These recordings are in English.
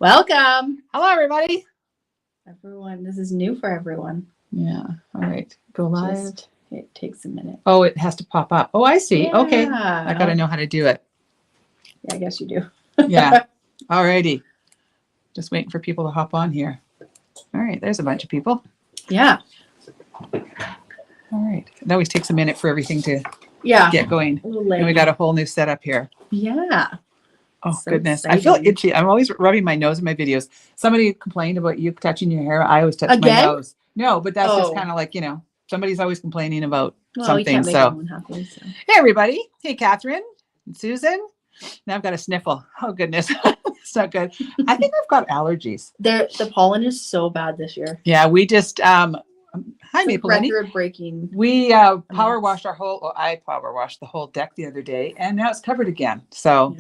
Welcome, Hello, everybody. everyone. This is new for everyone. Yeah. All right. Go live. It takes a minute. Oh, it has to pop up. Oh, I see. Yeah. Okay. I got to know how to do it. Yeah, I guess you do. Yeah. All righty. Just waiting for people to hop on here. All right. There's a bunch of people. Yeah. All right. It always takes a minute for everything to get going. And we got a whole new setup here. Yeah. Oh, so goodness. Exciting. I feel itchy. I'm always rubbing my nose in my videos. Somebody complained about you touching your hair. I always touch my nose. No, but that's just kind of like, somebody's always complaining about something. We can't make everyone happy, so. Hey, everybody. Hey, Catherine and Susan. Now I've got a sniffle. Oh, goodness. It's not good. I think I've got allergies. The pollen is so bad this year. Yeah, we just, hi, Maple Lenny. Record-breaking. We power washed I power washed the whole deck the other day, and now it's covered again. So,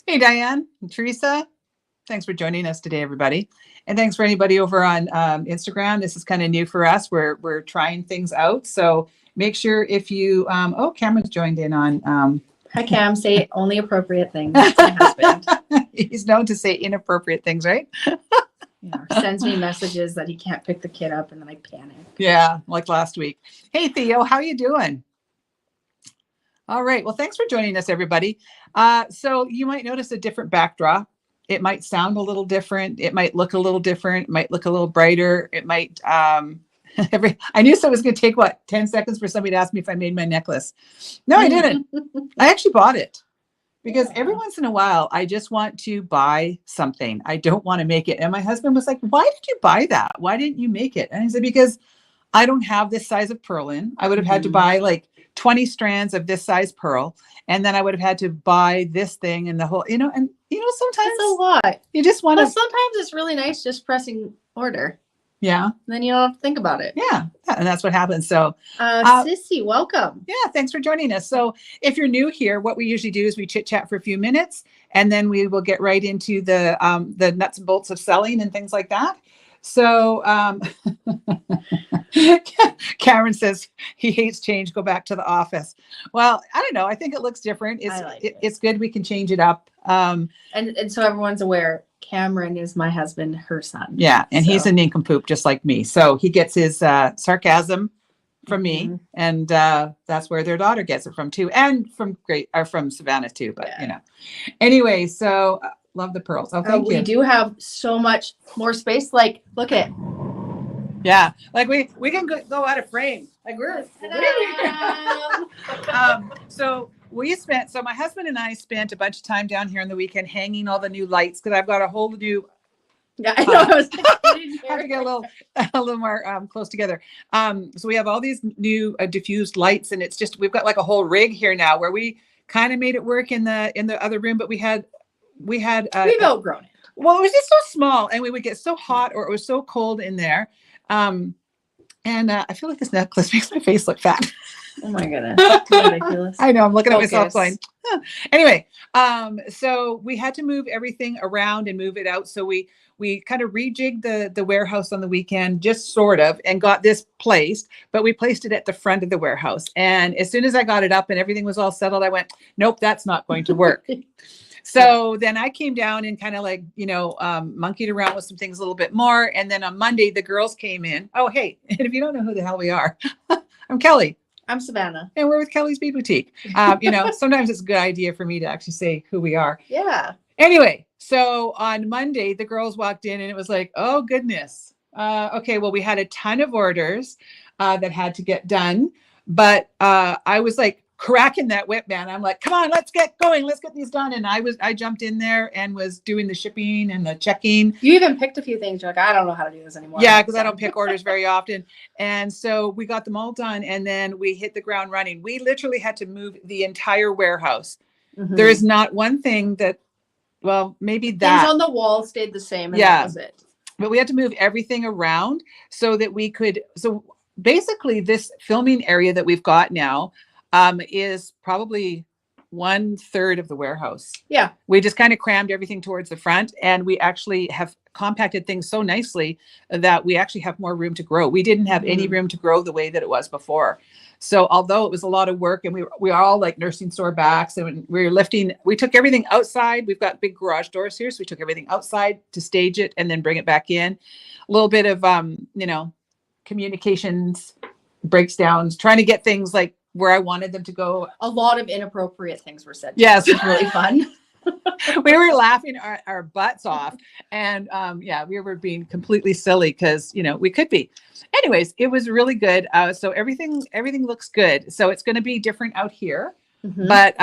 Hey, Diane and Teresa. Thanks for joining us today, everybody. And thanks for anybody over on Instagram. This is kind of new for us. We're trying things out. So make sure if you, Cameron's joined in on. Hi, Cam. Say only appropriate things. That's my husband. He's known to say inappropriate things, right? Sends me messages that he can't pick the kid up, and then I panic. Yeah, like last week. Hey, Theo, how you doing? All right. Well, thanks for joining us, everybody. So you might notice a different backdrop. It might sound a little different. It might look a little different. It might look a little brighter. It might, I knew so it was going to take 10 seconds for somebody to ask me if I made my necklace. No, I didn't. I actually bought it because every once in a while, I just want to buy something. I don't want to make it. And my husband was like, why did you buy that? Why didn't you make it? And I said, because I don't have this size of pearl in. I would have had to buy like 20 strands of this size pearl. And then I would have had to buy this thing and the whole, sometimes it's a lot. You just want to. Sometimes it's really nice just pressing order. Yeah. Then you don't have to think about it. Yeah. And that's what happens. So, Sissy, welcome. Yeah. Thanks for joining us. So if you're new here, what we usually do is we chit chat for a few minutes and then we will get right into the nuts and bolts of selling and things like that. So, Cameron says he hates change. Go back to the office. Well, I don't know. I think it looks different. It's good. We can change it up. And so everyone's aware, Cameron is my husband, her son. Yeah. And he's a nincompoop just like me. So he gets his sarcasm from me. And that's where their daughter gets it from too. And from Savannah too. But, anyway, so love the pearls. Oh, thank you. We do have so much more space. Like, look at. Yeah, like we can go out of frame. Like so my husband and I spent a bunch of time down here on the weekend hanging all the new lights because I've got a whole new. Yeah, I know. I was have to get a little more close together. So we have all these new diffused lights, and it's just we've got like a whole rig here now where we kind of made it work in the other room, but we've outgrown it. Well, it was just so small, and we would get so hot or it was so cold in there. And I feel like this necklace makes my face look fat. Oh my goodness. That's ridiculous. I know. I'm looking at myself going, Anyway, so we had to move everything around and move it out. So we kind of rejigged the warehouse on the weekend, just sort of, and got this placed, but we placed it at the front of the warehouse. And as soon as I got it up and everything was all settled, I went, nope, that's not going to work. So then I came down and kind of like, monkeyed around with some things a little bit more. And then on Monday, the girls came in. Oh, hey, and if you don't know who the hell we are, I'm Kelly. I'm Savannah. And we're with Kelly's Bead Boutique. Sometimes it's a good idea for me to actually say who we are. Yeah. Anyway, so on Monday, the girls walked in and it was like, oh, goodness. Okay, well, we had a ton of orders that had to get done. But I was like, cracking that whip, man. I'm like, come on, let's get going. Let's get these done. And I jumped in there and was doing the shipping and the checking. You even picked a few things. You're like, I don't know how to do this anymore. Yeah, because I don't pick orders very often. And so we got them all done. And then we hit the ground running. We literally had to move the entire warehouse. Mm-hmm. There is not one thing that, well, maybe that. Things on the wall stayed the same. And that was it. But we had to move everything around so that we could. So basically this filming area that we've got now is probably 1/3 of the warehouse. Yeah. We just kind of crammed everything towards the front, and we actually have compacted things so nicely that we actually have more room to grow. We didn't have any room to grow the way that it was before. So although it was a lot of work, and we are all like nursing sore backs, and we took everything outside. We've got big garage doors here. So we took everything outside to stage it and then bring it back in. A little bit of, communications breakdowns, trying to get things like where I wanted them to go. A lot of inappropriate things were said. Yes. It was really fun. We were laughing our butts off, and we were being completely silly because we could be. Anyways, it was really good. So everything looks good. So it's going to be different out here, but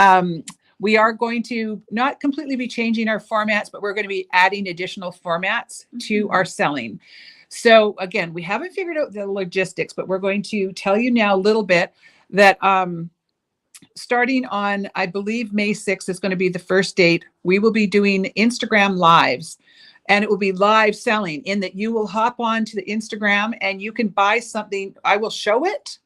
we are going to not completely be changing our formats, but we're going to be adding additional formats to our selling. So again, we haven't figured out the logistics, but we're going to tell you now a little bit that starting on, I believe, May 6th is going to be the first date. We will be doing Instagram lives, and it will be live selling in that you will hop on to the Instagram and you can buy something. I will show it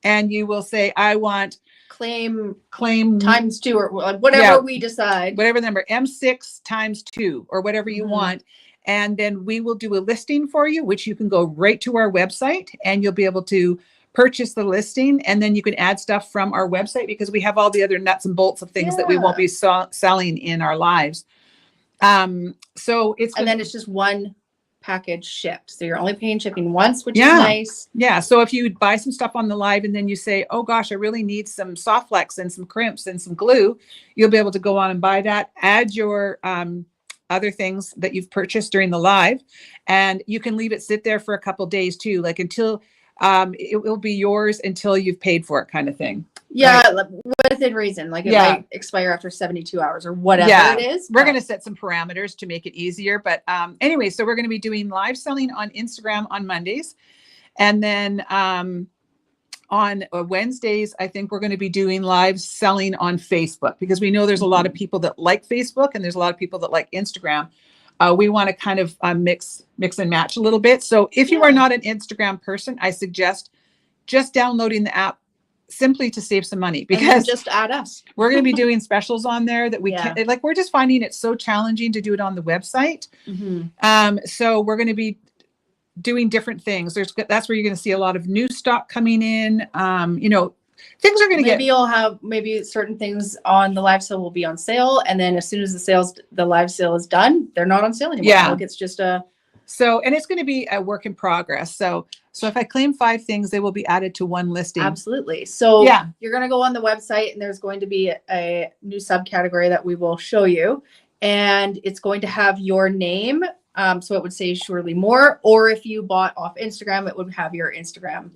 and you will say, I want claim times 2 or whatever we decide, whatever the number, M6 times 2 or whatever you want. And then we will do a listing for you, which you can go right to our website and you'll be able to purchase the listing, and then you can add stuff from our website because we have all the other nuts and bolts of things that we won't be selling in our lives. So then it's just one package shipped. So you're only paying shipping once, which is nice. Yeah. So if you buy some stuff on the live and then you say, oh gosh, I really need some soft flex and some crimps and some glue, you'll be able to go on and buy that, add your, other things that you've purchased during the live, and you can leave it sit there for a couple days too, like until it will be yours until you've paid for it, kind of thing. Yeah, right? Within reason. Like it might expire after 72 hours or whatever it is. We're going to set some parameters to make it easier. But anyway, so we're going to be doing live selling on Instagram on Mondays. And then on Wednesdays, I think we're going to be doing live selling on Facebook because we know there's a lot of people that like Facebook and there's a lot of people that like Instagram. We want to kind of mix and match a little bit. So if you are not an Instagram person, I suggest just downloading the app simply to save some money because just add us. We're going to be doing specials on there that we can, like, we're just finding it so challenging to do it on the website. So we're going to be doing different things. That's where you're going to see a lot of new stock coming in. Things are going to maybe you'll have certain things on the live sale will be on sale, and then as soon as the live sale is done, they're not on sale anymore. Yeah, like it's just and it's going to be a work in progress. So if I claim 5 things, they will be added to one listing. Absolutely. So you're going to go on the website, and there's going to be a new subcategory that we will show you, and it's going to have your name. So it would say Surely More, or if you bought off Instagram, it would have your Instagram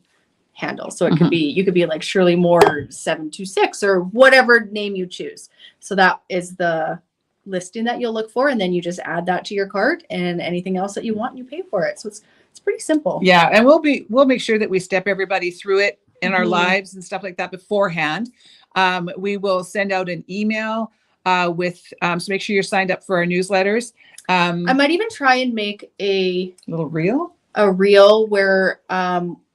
handle. So it could be, you could be like Surely More 726 or whatever name you choose. So that is the listing that you'll look for. And then you just add that to your cart, and anything else that you want, you pay for it. So it's pretty simple. Yeah. And we'll make sure that we step everybody through it in our lives and stuff like that beforehand. We will send out an email with, so make sure you're signed up for our newsletters. I might even try and make a little reel, where,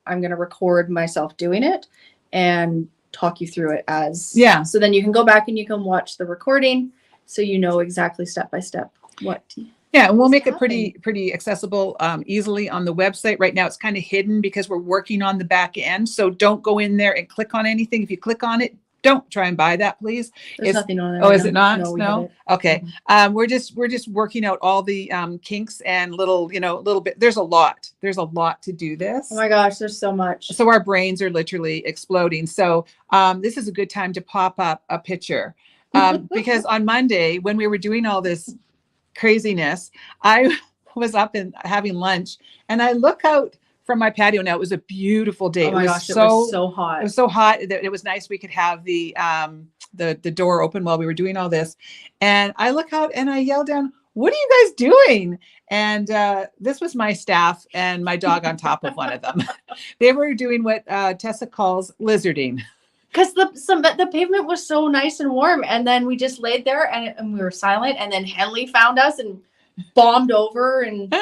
I'm going to record myself doing it and talk you through it so then you can go back and you can watch the recording so you know exactly step by step what. Yeah, and we'll make it pretty accessible easily on the website. Right now it's kind of hidden because we're working on the back end. So don't go in there and click on anything. If you click on it, don't try and buy that, please. There's nothing on there. Oh, is it not? No. Okay. We're just working out all the kinks and little bit. There's a lot to do this. Oh my gosh, there's so much. So our brains are literally exploding. So this is a good time to pop up a picture because on Monday when we were doing all this craziness, I was up and having lunch, and I look out from my patio. Now it was a beautiful day. Oh my gosh, it was so hot. It was so hot that it was nice. We could have the door open while we were doing all this. And I look out and I yell down, "What are you guys doing?" And this was my staff and my dog on top of one of them. They were doing what Tessa calls lizarding. Because the pavement was so nice and warm, and then we just laid there and we were silent. And then Henley found us and bombed over, and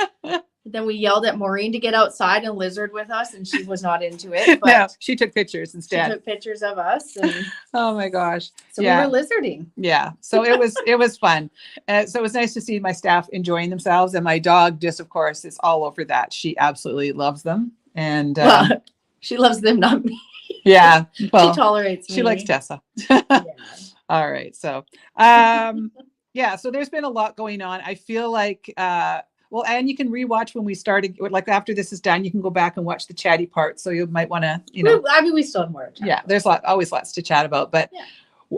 Then we yelled at Maureen to get outside and lizard with us, and she was not into it. But No, she took pictures she instead. took pictures of us, and Oh my gosh. so Yeah. we were lizarding. Yeah. So it was fun. So it was nice to see my staff enjoying themselves, and my dog just, of course, is all over that. She absolutely loves them. And Well, she loves them, not me. yeah, well, She tolerates me. she likes Tessa. Yeah. All right. So, yeah, so there's been a lot going on. I feel like, well, and you can rewatch when we started, like after this is done, you can go back and watch the chatty part. So you might want to, I mean, we still have more to chat yeah, about. there's always lots to chat about, but Yeah.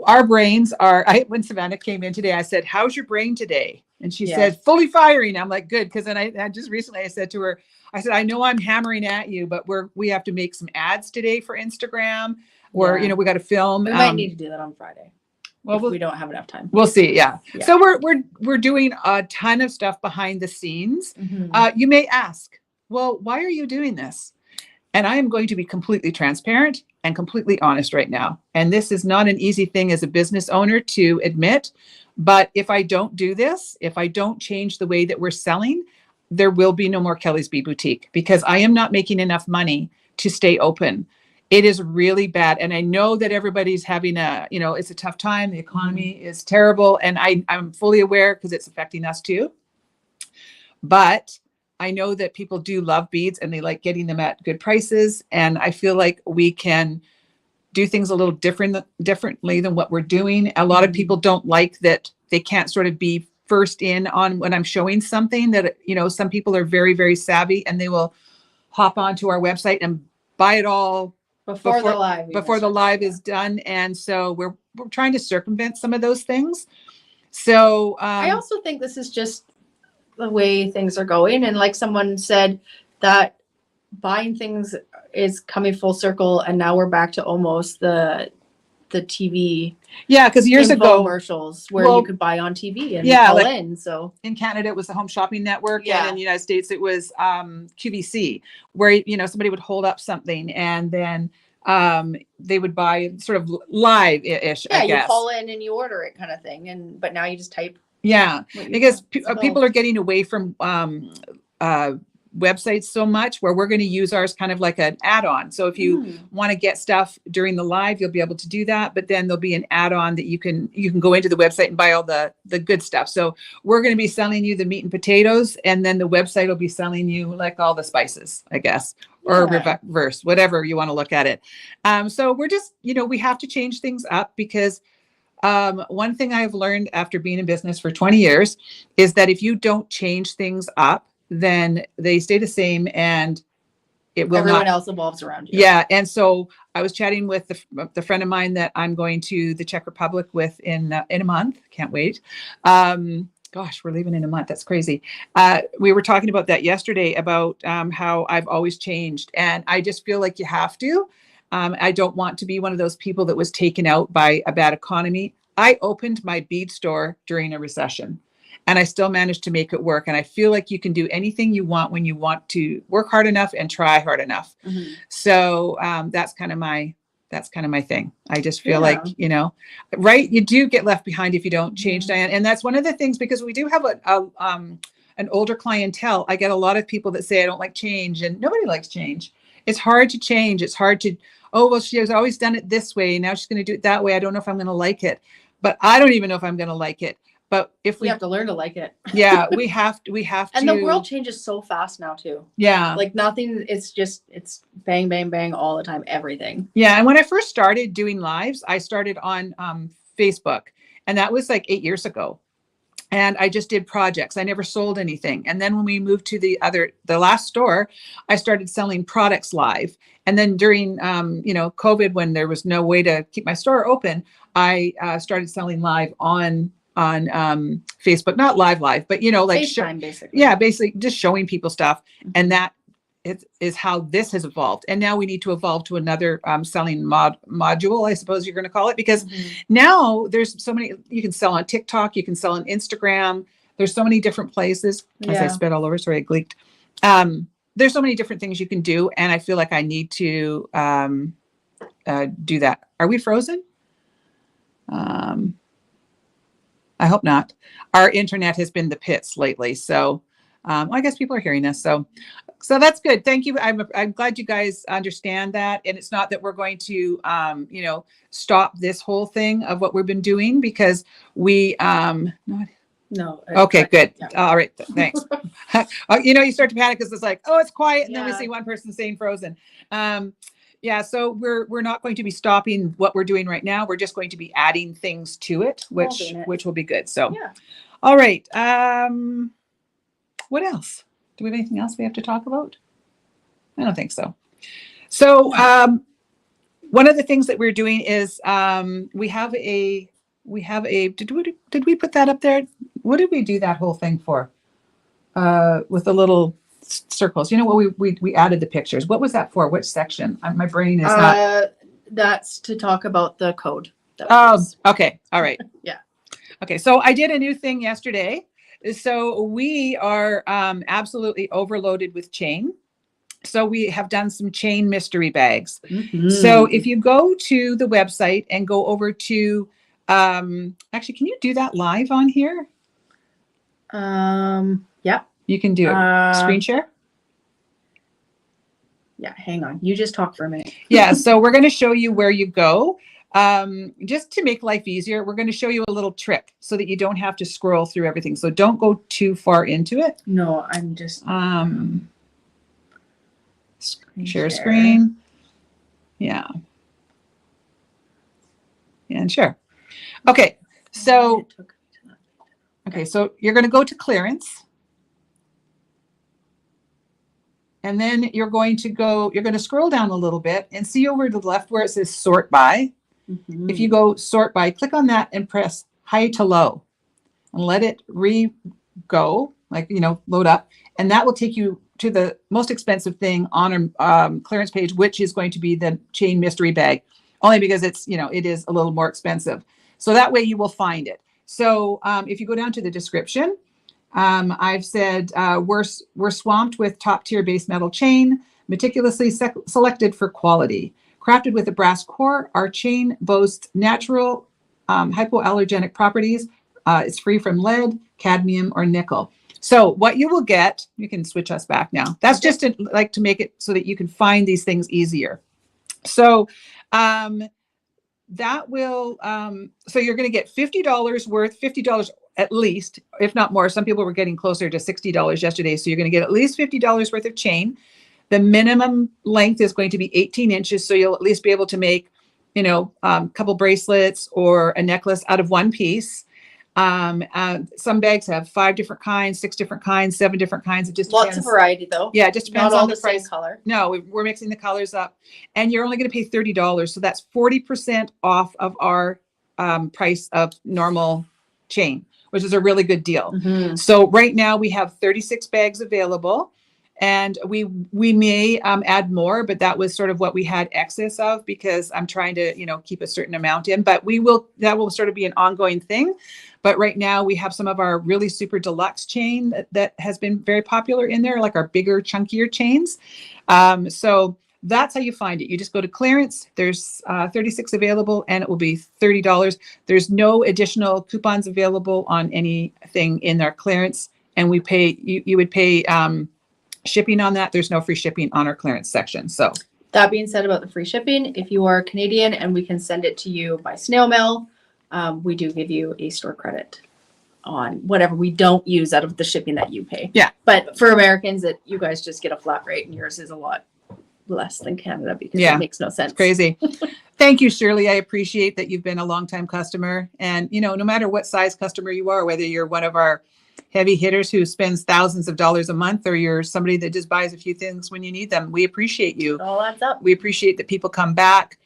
our brains are, when Savannah came in today, I said, how's your brain today? And she Yeah. said, fully firing. I'm like, good. Cause then I just recently, I said to her, I said, I know I'm hammering at you, but we have to make some ads today for Instagram, or, Yeah. we got to film. We might need to do that on Friday. Well, if we don't have enough time. We'll see. Yeah. Yeah. So we're doing a ton of stuff behind the scenes. Mm-hmm. You may ask, well, why are you doing this? And I am going to be completely transparent and completely honest right now. And this is not an easy thing as a business owner to admit. But if I don't do this, if I don't change the way that we're selling, there will be no more Kellie's Bead Boutique, because I am not making enough money to stay open. It is really bad. And I know that everybody's having it's a tough time. The economy is terrible. And I'm fully aware, because it's affecting us too. But I know that people do love beads and they like getting them at good prices. And I feel like we can do things a little differently than what we're doing. A lot of people don't like that they can't sort of be first in on when I'm showing something that, some people are very, very savvy, and they will hop onto our website and buy it all Before the live is done. And so we're trying to circumvent some of those things. So I also think this is just the way things are going. And like someone said, that buying things is coming full circle, and now we're back to almost the TV. Yeah, because years ago, commercials where you could buy on TV and call in. So in Canada, it was the Home Shopping Network, Yeah. and in the United States, it was QVC, where somebody would hold up something, and then they would buy sort of live-ish. yeah, I guess. you call in and you order it, kind of thing. But now you just type. Yeah, what you because want. people are getting away from websites so much, where we're going to use ours kind of like an add-on. So if you want to get stuff during the live, you'll be able to do that. But then there'll be an add-on that you can go into the website and buy all the good stuff. So we're going to be selling you the meat and potatoes, and then the website will be selling you like all the spices, I guess, or reverse, whatever you want to look at it. So we're just, we have to change things up, because one thing I've learned after being in business for 20 years is that if you don't change things up, then they stay the same, and it will everyone else evolves around you. Yeah. And so I was chatting with the friend of mine that I'm going to the Czech Republic with in a month. Can't wait. Gosh, we're leaving in a month. That's crazy. We were talking about that yesterday, about how I've always changed, and I just feel like you have to. I don't want to be one of those people that was taken out by a bad economy. I opened my bead store during a recession, and I still managed to make it work. And I feel like you can do anything you want when you want to work hard enough and try hard enough. Mm-hmm. So that's kind of my thing. I just feel like, right. You do get left behind if you don't change, Diane. And that's one of the things, because we do have an older clientele. I get a lot of people that say, I don't like change, and nobody likes change. It's hard to change. It's hard to, she has always done it this way. Now she's going to do it that way. I don't know if I'm going to like it, but I don't even know if I'm going to like it. But if we have to learn to like it. Yeah, we have to. And the world changes so fast now too. Yeah. Like nothing, it's bang, bang, bang all the time, everything. Yeah. And when I first started doing lives, I started on Facebook, and that was like 8 years ago. And I just did projects. I never sold anything. And then when we moved to the last store, I started selling products live. And then during, COVID, when there was no way to keep my store open, I started selling live on Facebook, not live, but like FaceTime, basically. Yeah, basically just showing people stuff. And that is how this has evolved. And now we need to evolve to another selling module, I suppose you're going to call it, because now there's so many. You can sell on TikTok, you can sell on Instagram. There's so many different places. As I spit all over, sorry, I gleeked. There's so many different things you can do, and I feel like I need to do that. Are we frozen? I hope not. Our internet has been the pits lately, so I guess people are hearing this. So that's good. Thank you. I'm glad you guys understand that. And it's not that we're going to, stop this whole thing of what we've been doing because we, No. okay, good. Yeah. All right. Thanks. You start to panic because it's like, oh, it's quiet. And then we Yeah. see one person saying frozen. So we're not going to be stopping what we're doing right now. We're just going to be adding things to it, which will be good. So, Yeah. all right. What else? Do we have anything else we have to talk about? I don't think so. So, one of the things that we're doing is we have a did we put that up there? What did we do that whole thing for? With the little circles. You know what we added the pictures. What was that for? Which section? My brain is not. That's to talk about the code. Okay. All right. Yeah. Okay. So I did a new thing yesterday. So we are absolutely overloaded with chain. So we have done some chain mystery bags. Mm-hmm. So if you go to the website and go over to, actually, can you do that live on here? Yeah. You can do it. Screen share? Yeah, hang on. You just talk for a minute. Yeah, so we're going to show you where you go. Just to make life easier, we're going to show you a little trick so that you don't have to scroll through everything. So don't go too far into it. No, I'm just... share screen. Yeah. And share. Okay, so you're going to go to clearance. And then you're going to scroll down a little bit and see over to the left where it says sort by. Mm-hmm. If you go sort by, click on that and press high to low and let it go, load up. And that will take you to the most expensive thing on a clearance page, which is going to be the chain mystery bag, only because it is a little more expensive. So that way you will find it. So if you go down to the description, I've said we're swamped with top tier base metal chain, meticulously selected for quality. Crafted with a brass core, our chain boasts natural hypoallergenic properties. It's free from lead, cadmium, or nickel. So what you will get, you can switch us back now. That's just to make it so that you can find these things easier. So that will, so you're going to get $50 worth, $50 at least, if not more. Some people were getting closer to $60 yesterday. So you're going to get at least $50 worth of chain. The minimum length is going to be 18 inches. So you'll at least be able to make, a couple bracelets or a necklace out of one piece. Some bags have 5 different kinds, 6 different kinds, 7 different kinds. It just lots depends. of variety though. Yeah, it just depends Not all on the price. Same color. No, we're mixing the colors up, and you're only going to pay $30. So that's 40% off of our price of normal chain, which is a really good deal. Mm-hmm. So right now we have 36 bags available. And we may add more, but that was sort of what we had excess of because I'm trying to, keep a certain amount in, but that will sort of be an ongoing thing. But right now we have some of our really super deluxe chain that has been very popular in there, like our bigger, chunkier chains. So that's how you find it. You just go to clearance. There's 36 available and it will be $30. There's no additional coupons available on anything in our clearance. And we pay, you would pay, shipping on that. There's no free shipping on our clearance section. So that being said about the free shipping, if you are Canadian and we can send it to you by snail mail, we do give you a store credit on whatever we don't use out of the shipping that you pay. Yeah. But for Americans, you guys just get a flat rate and yours is a lot less than Canada because it makes no sense. It's crazy. Thank you, Shirley. I appreciate that you've been a longtime customer. And, no matter what size customer you are, whether you're one of our heavy hitters who spends thousands of dollars a month, or you're somebody that just buys a few things when you need them, we appreciate you. It all adds up. We appreciate that people come back.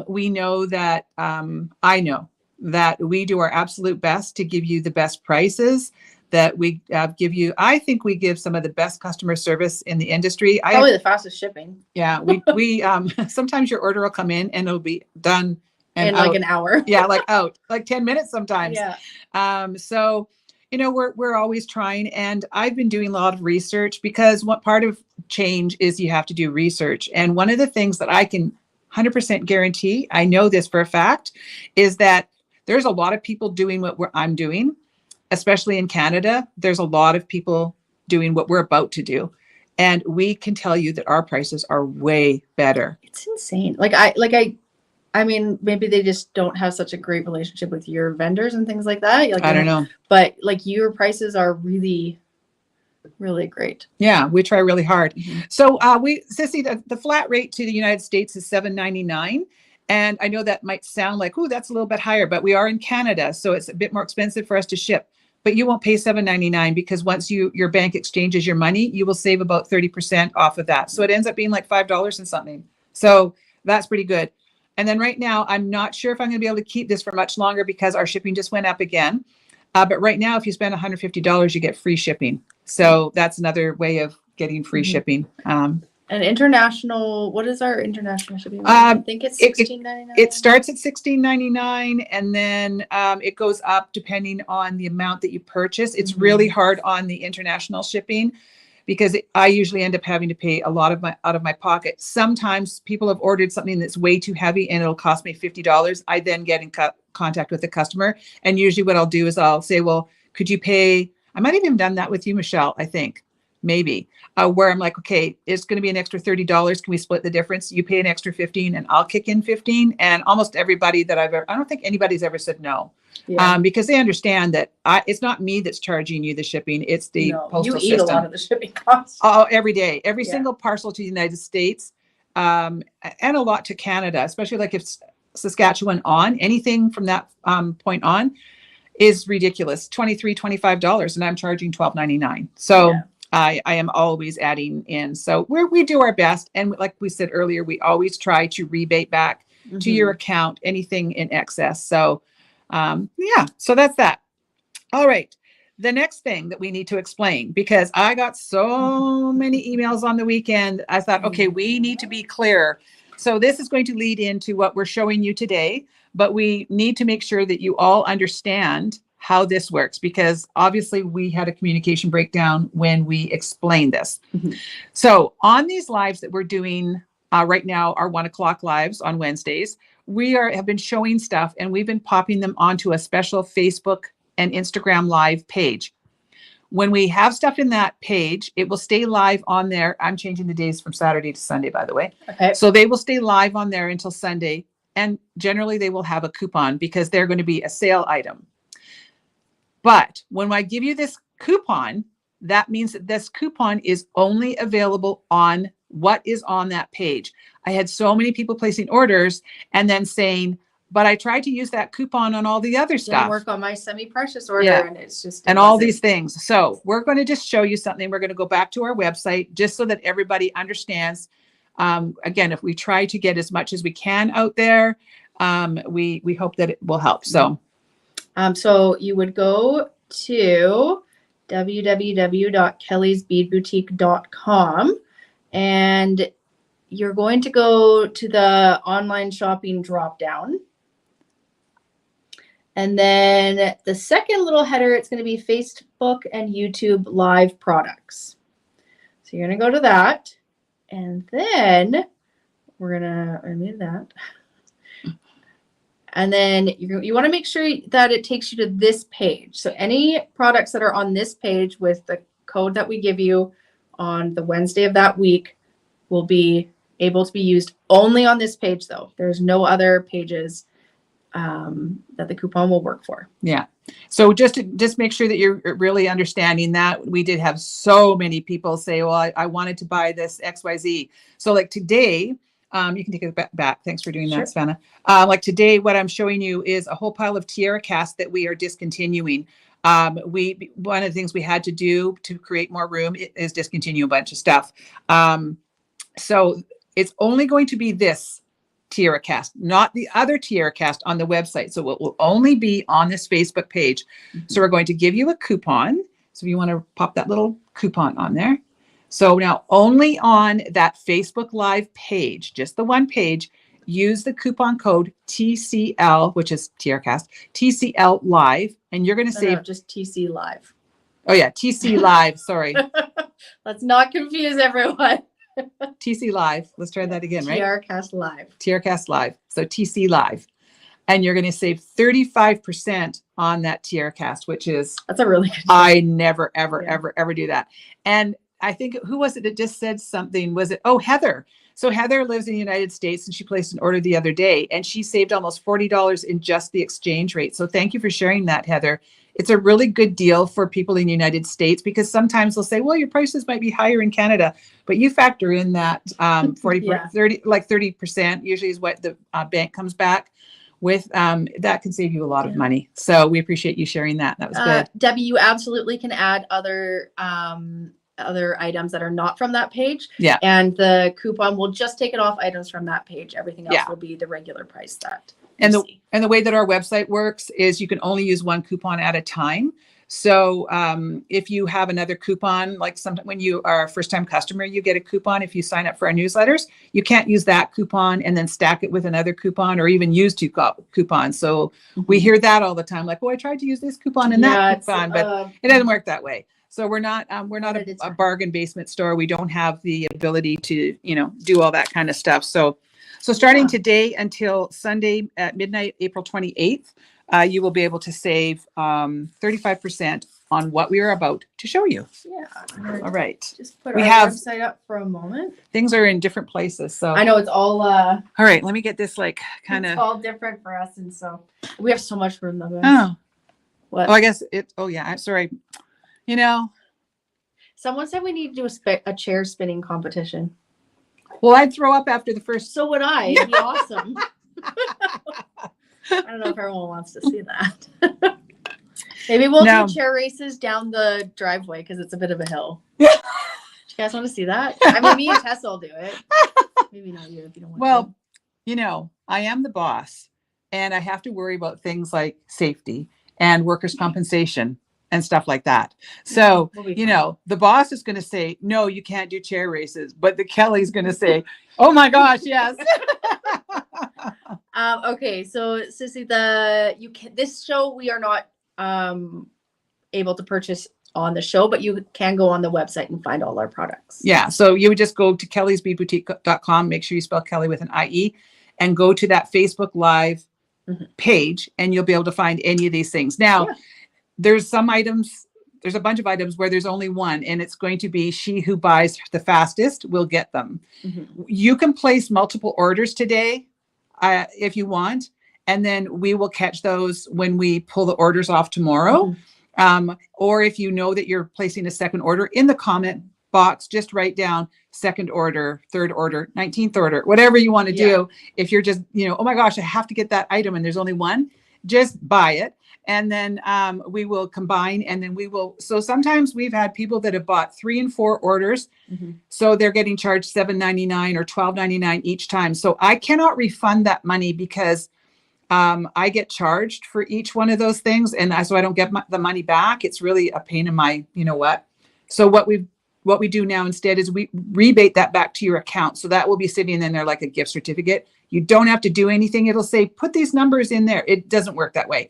We know that, I know that we do our absolute best to give you the best prices that we give you. I think we give some of the best customer service in the industry. Probably the fastest shipping. Yeah. We sometimes your order will come in and it'll be done in like an hour. Yeah. Like 10 minutes sometimes. Yeah. So, we're always trying, and I've been doing a lot of research because what part of change is you have to do research. And one of the things that I can 100% guarantee, I know this for a fact, is that there's a lot of people doing what I'm doing, especially in Canada. There's a lot of people doing what we're about to do. And we can tell you that our prices are way better. It's insane. I mean, maybe they just don't have such a great relationship with your vendors and things like that. Like, I don't know. But like your prices are really, really great. Yeah, we try really hard. Mm-hmm. So Sissy, the flat rate to the United States is $7.99. And I know that might sound like, oh, that's a little bit higher, but we are in Canada, so it's a bit more expensive for us to ship. But you won't pay $7.99 because once your bank exchanges your money, you will save about 30% off of that. So it ends up being like $5 and something. So that's pretty good. And then right now, I'm not sure if I'm going to be able to keep this for much longer because our shipping just went up again. But right now, if you spend $150, you get free shipping. So that's another way of getting free shipping. And international, what is our international shipping? I think it's $16.99. It starts at $16.99 and then it goes up depending on the amount that you purchase. It's really hard on the international shipping because I usually end up having to pay a lot out of my pocket. Sometimes people have ordered something that's way too heavy and it'll cost me $50. I then get in contact with the customer. And usually what I'll do is I'll say, well, could you pay? I might have even done that with you, Michelle, I think. Maybe where I'm like, okay, it's going to be an extra $30. Can we split the difference? You pay an extra 15 and I'll kick in 15. And almost everybody that I don't think anybody's ever said no. Yeah. Because they understand that it's not me that's charging you the shipping. It's the postal system. You eat a lot of the shipping costs. Oh, every day, every single parcel to the United States and a lot to Canada, especially like if Saskatchewan on anything from that point is ridiculous. $23, $25 and I'm charging $12.99. So I am always adding in. So we do our best. And like we said earlier, we always try to rebate back to your account anything in excess. So so that's that. All right. The next thing that we need to explain, because I got so many emails on the weekend, I thought, okay, we need to be clear. So this is going to lead into what we're showing you today, but we need to make sure that you all understand how this works, because obviously we had a communication breakdown when we explained this. So on these lives that we're doing right now, our 1 o'clock lives on Wednesdays, we have been showing stuff and we've been popping them onto a special Facebook and Instagram live page. When we have stuff in that page, it will stay live on there. I'm changing the days from Saturday to Sunday, by the way. Okay. So they will stay live on there until Sunday. And generally they will have a coupon because they're going to be a sale item. But when I give you this coupon, that means that this coupon is only available on what is on that page. I had so many people placing orders and then saying, but I tried to use that coupon on all the other stuff. Didn't work on my semi-precious order and it's just... And all these things. So we're going to just show you something. We're going to go back to our website just so that everybody understands. Again, if we try to get as much as we can out there, we hope that it will help. So you would go to www.kelliesbeadboutique.com and you're going to go to the online shopping drop down. And then the second little header, it's going to be Facebook and YouTube live products. So you're going to go to that. And then we're going to remove that. And then you want to make sure that it takes you to this page. So any products that are on this page with the code that we give you on the Wednesday of that week will be able to be used only on this page, though. There's no other pages that the coupon will work for. Yeah. So just make sure that you're really understanding that. We did have so many people say, well, I wanted to buy this XYZ. So like today, you can take it back. Thanks for doing that, Savannah. Like today, what I'm showing you is a whole pile of Tiara Cast that we are discontinuing. One of the things we had to do to create more room is discontinue a bunch of stuff. So it's only going to be this Tiara Cast, not the other Tiara Cast on the website. So it will only be on this Facebook page. So we're going to give you a coupon. So if you want to pop that little coupon on there. So now only on that Facebook Live page, just the one page, use the coupon code TCL, which is Tiara Cast, TCL Live, and you're going to save... No, just TC Live. Oh yeah, TC Live, sorry. Let's not confuse everyone. TC Live. Let's try that again, right? Tiara Cast Live. Tiara Cast Live. So TC Live. and you're going to save 35% on that Tiara Cast, which is, that's a really good deal. I never, ever, Yeah. ever do that. And I think, who was it that just said something? Was it, oh, Heather. So Heather lives in the United States, and she placed an order the other day, and she saved almost $40 in just the exchange rate. So thank you for sharing that, Heather. It's a really good deal for people in the United States, because sometimes they'll say, well, your prices might be higher in Canada, but you factor in that 40, Yeah. 30% usually is what the bank comes back with. That can save you a lot of money. So we appreciate you sharing that. That was good. Debbie, you absolutely can add other items that are not from that page. Yeah. And the coupon will just take it off items from that page. Everything else Yeah. will be the regular price that And you the see. and the way that our website works is you can only use one coupon at a time. So if you have another coupon, like sometimes when you are a first-time customer, you get a coupon. If you sign up for our newsletters, you can't use that coupon and then stack it with another coupon, or even use two coupons. So we hear that all the time, like, oh, I tried to use this coupon and that coupon, but it doesn't work that way. So we're not a bargain basement store. We don't have the ability to, do all that kind of stuff. So starting today until Sunday at midnight, April 28th, you will be able to save 35% on what we are about to show you. Yeah. All right. Just put We our have- website up for a moment. Things are in different places. So I know it's all all right, let me get this like kind it's of. all different for us, and so we have so much room though, guys. Oh, What? oh, I guess it. Oh yeah, I'm sorry. Someone said we need to do a chair spinning competition. Well, I'd throw up after the first. So would I. It'd be awesome. I don't know if everyone wants to see that. Maybe we'll No. do chair races down the driveway because it's a bit of a hill. Yeah. Do you guys want to see that? I mean, me and Tessa will do it. Maybe not you if you don't want Well, to. I am the boss, and I have to worry about things like safety and workers' compensation and stuff like that. So, We'll be fine. the boss is going to say, no, you can't do chair races, but the Kelly's going to say, oh my gosh, yes. Okay, so Sissy, this show we are not able to purchase on the show, but you can go on the website and find all our products. Yeah. So you would just go to kellysbeadboutique.com. Make sure you spell Kelly with an IE, and go to that Facebook Live page, and you'll be able to find any of these things. Now, there's a bunch of items where there's only one, and it's going to be she who buys the fastest will get them. You can place multiple orders today if you want, and then we will catch those when we pull the orders off tomorrow. Or if you know that you're placing a second order, in the comment box, just write down second order, third order, 19th order, whatever you want to do. If you're just, oh my gosh, I have to get that item and there's only one, just buy it. And then we will combine, and then so sometimes we've had people that have bought 3 and 4 orders. So they're getting charged $7.99 or $12.99 each time. So I cannot refund that money because I get charged for each one of those things. And so I don't get the money back. It's really a pain in my, what. So what we do now instead is we rebate that back to your account. So that will be sitting in there like a gift certificate. You don't have to do anything. It'll say, put these numbers in there. It doesn't work that way.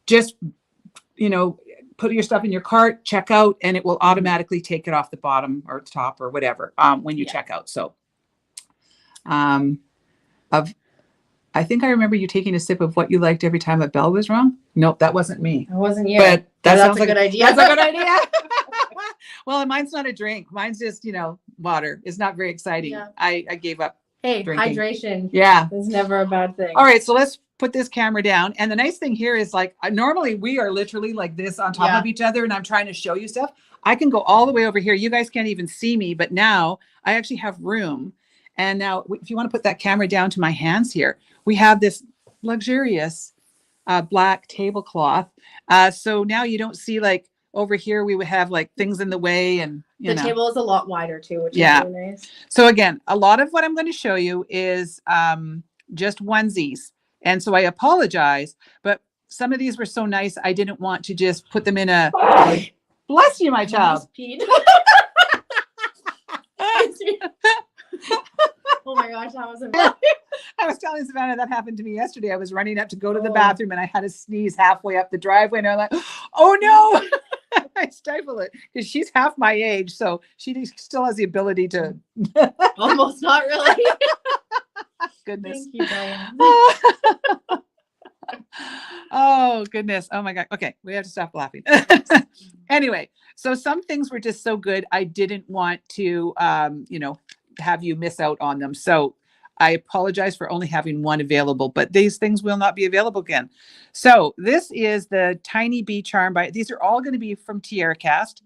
Just, put your stuff in your cart, check out, and it will automatically take it off the bottom or top or whatever when you check out. So I think I remember you taking a sip of what you liked every time a bell was rung. Nope, that wasn't me. It wasn't you. But that's sounds a good idea. That's a good idea. Well, and mine's not a drink. Mine's just, water. It's not very exciting. Yeah. I gave up. Hey, drinking. Hydration. Yeah. Is never a bad thing. All right, so let's put this camera down. And the nice thing here is normally we are literally like this on top of each other, and I'm trying to show you stuff. I can go all the way over here. You guys can't even see me, but now I actually have room. And now if you want to put that camera down to my hands here, we have this luxurious black tablecloth. So now you don't see over here, we would have things in the way, and the table is a lot wider too, which is really nice. So again, a lot of what I'm going to show you is just onesies. And so I apologize, but some of these were so nice, I didn't want to just put them in a, bless you, my child. Oh my gosh, that was amazing. I was telling Savannah that happened to me yesterday. I was running up to go to the bathroom, and I had to sneeze halfway up the driveway, and I'm like, oh no. I stifle it because she's half my age, so she still has the ability to. Almost, not really. Goodness. Thank you, Diane. Oh, goodness. Oh my God. Okay. We have to stop laughing. Anyway, so some things were just so good. I didn't want to, have you miss out on them. So I apologize for only having one available, but these things will not be available again. So this is the Tiny Bee Charm these are all going to be from Tiara Cast.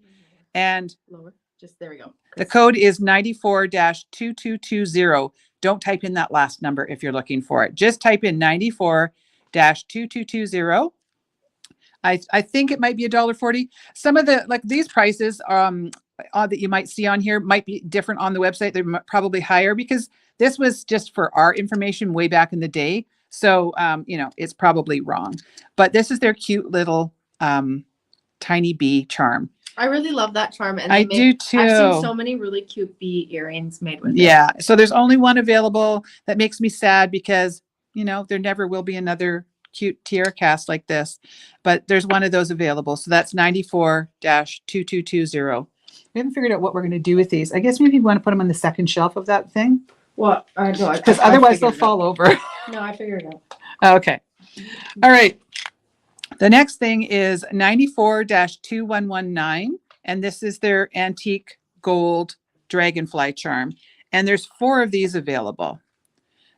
And Lower. Just there we go. The code is 94-2220. Don't type in that last number if you're looking for it. Just type in 94-2220. I think it might be $1.40. Some of the, like these prices that you might see on here might be different on the website. They're probably higher because this was just for our information way back in the day. So, it's probably wrong. But this is their cute little tiny bee charm. I really love that charm. And I do too. I've seen so many really cute bee earrings made with it. Yeah. So there's only one available. That makes me sad because, there never will be another cute Tiara Cast like this, but there's one of those available. So that's 94-2220. We haven't figured out what we're going to do with these. I guess maybe you want to put them on the second shelf of that thing. What? Because otherwise they'll fall over. No, I figured it out. Okay. All right. The next thing is 94-2119, and this is their antique gold dragonfly charm. And there's 4 of these available.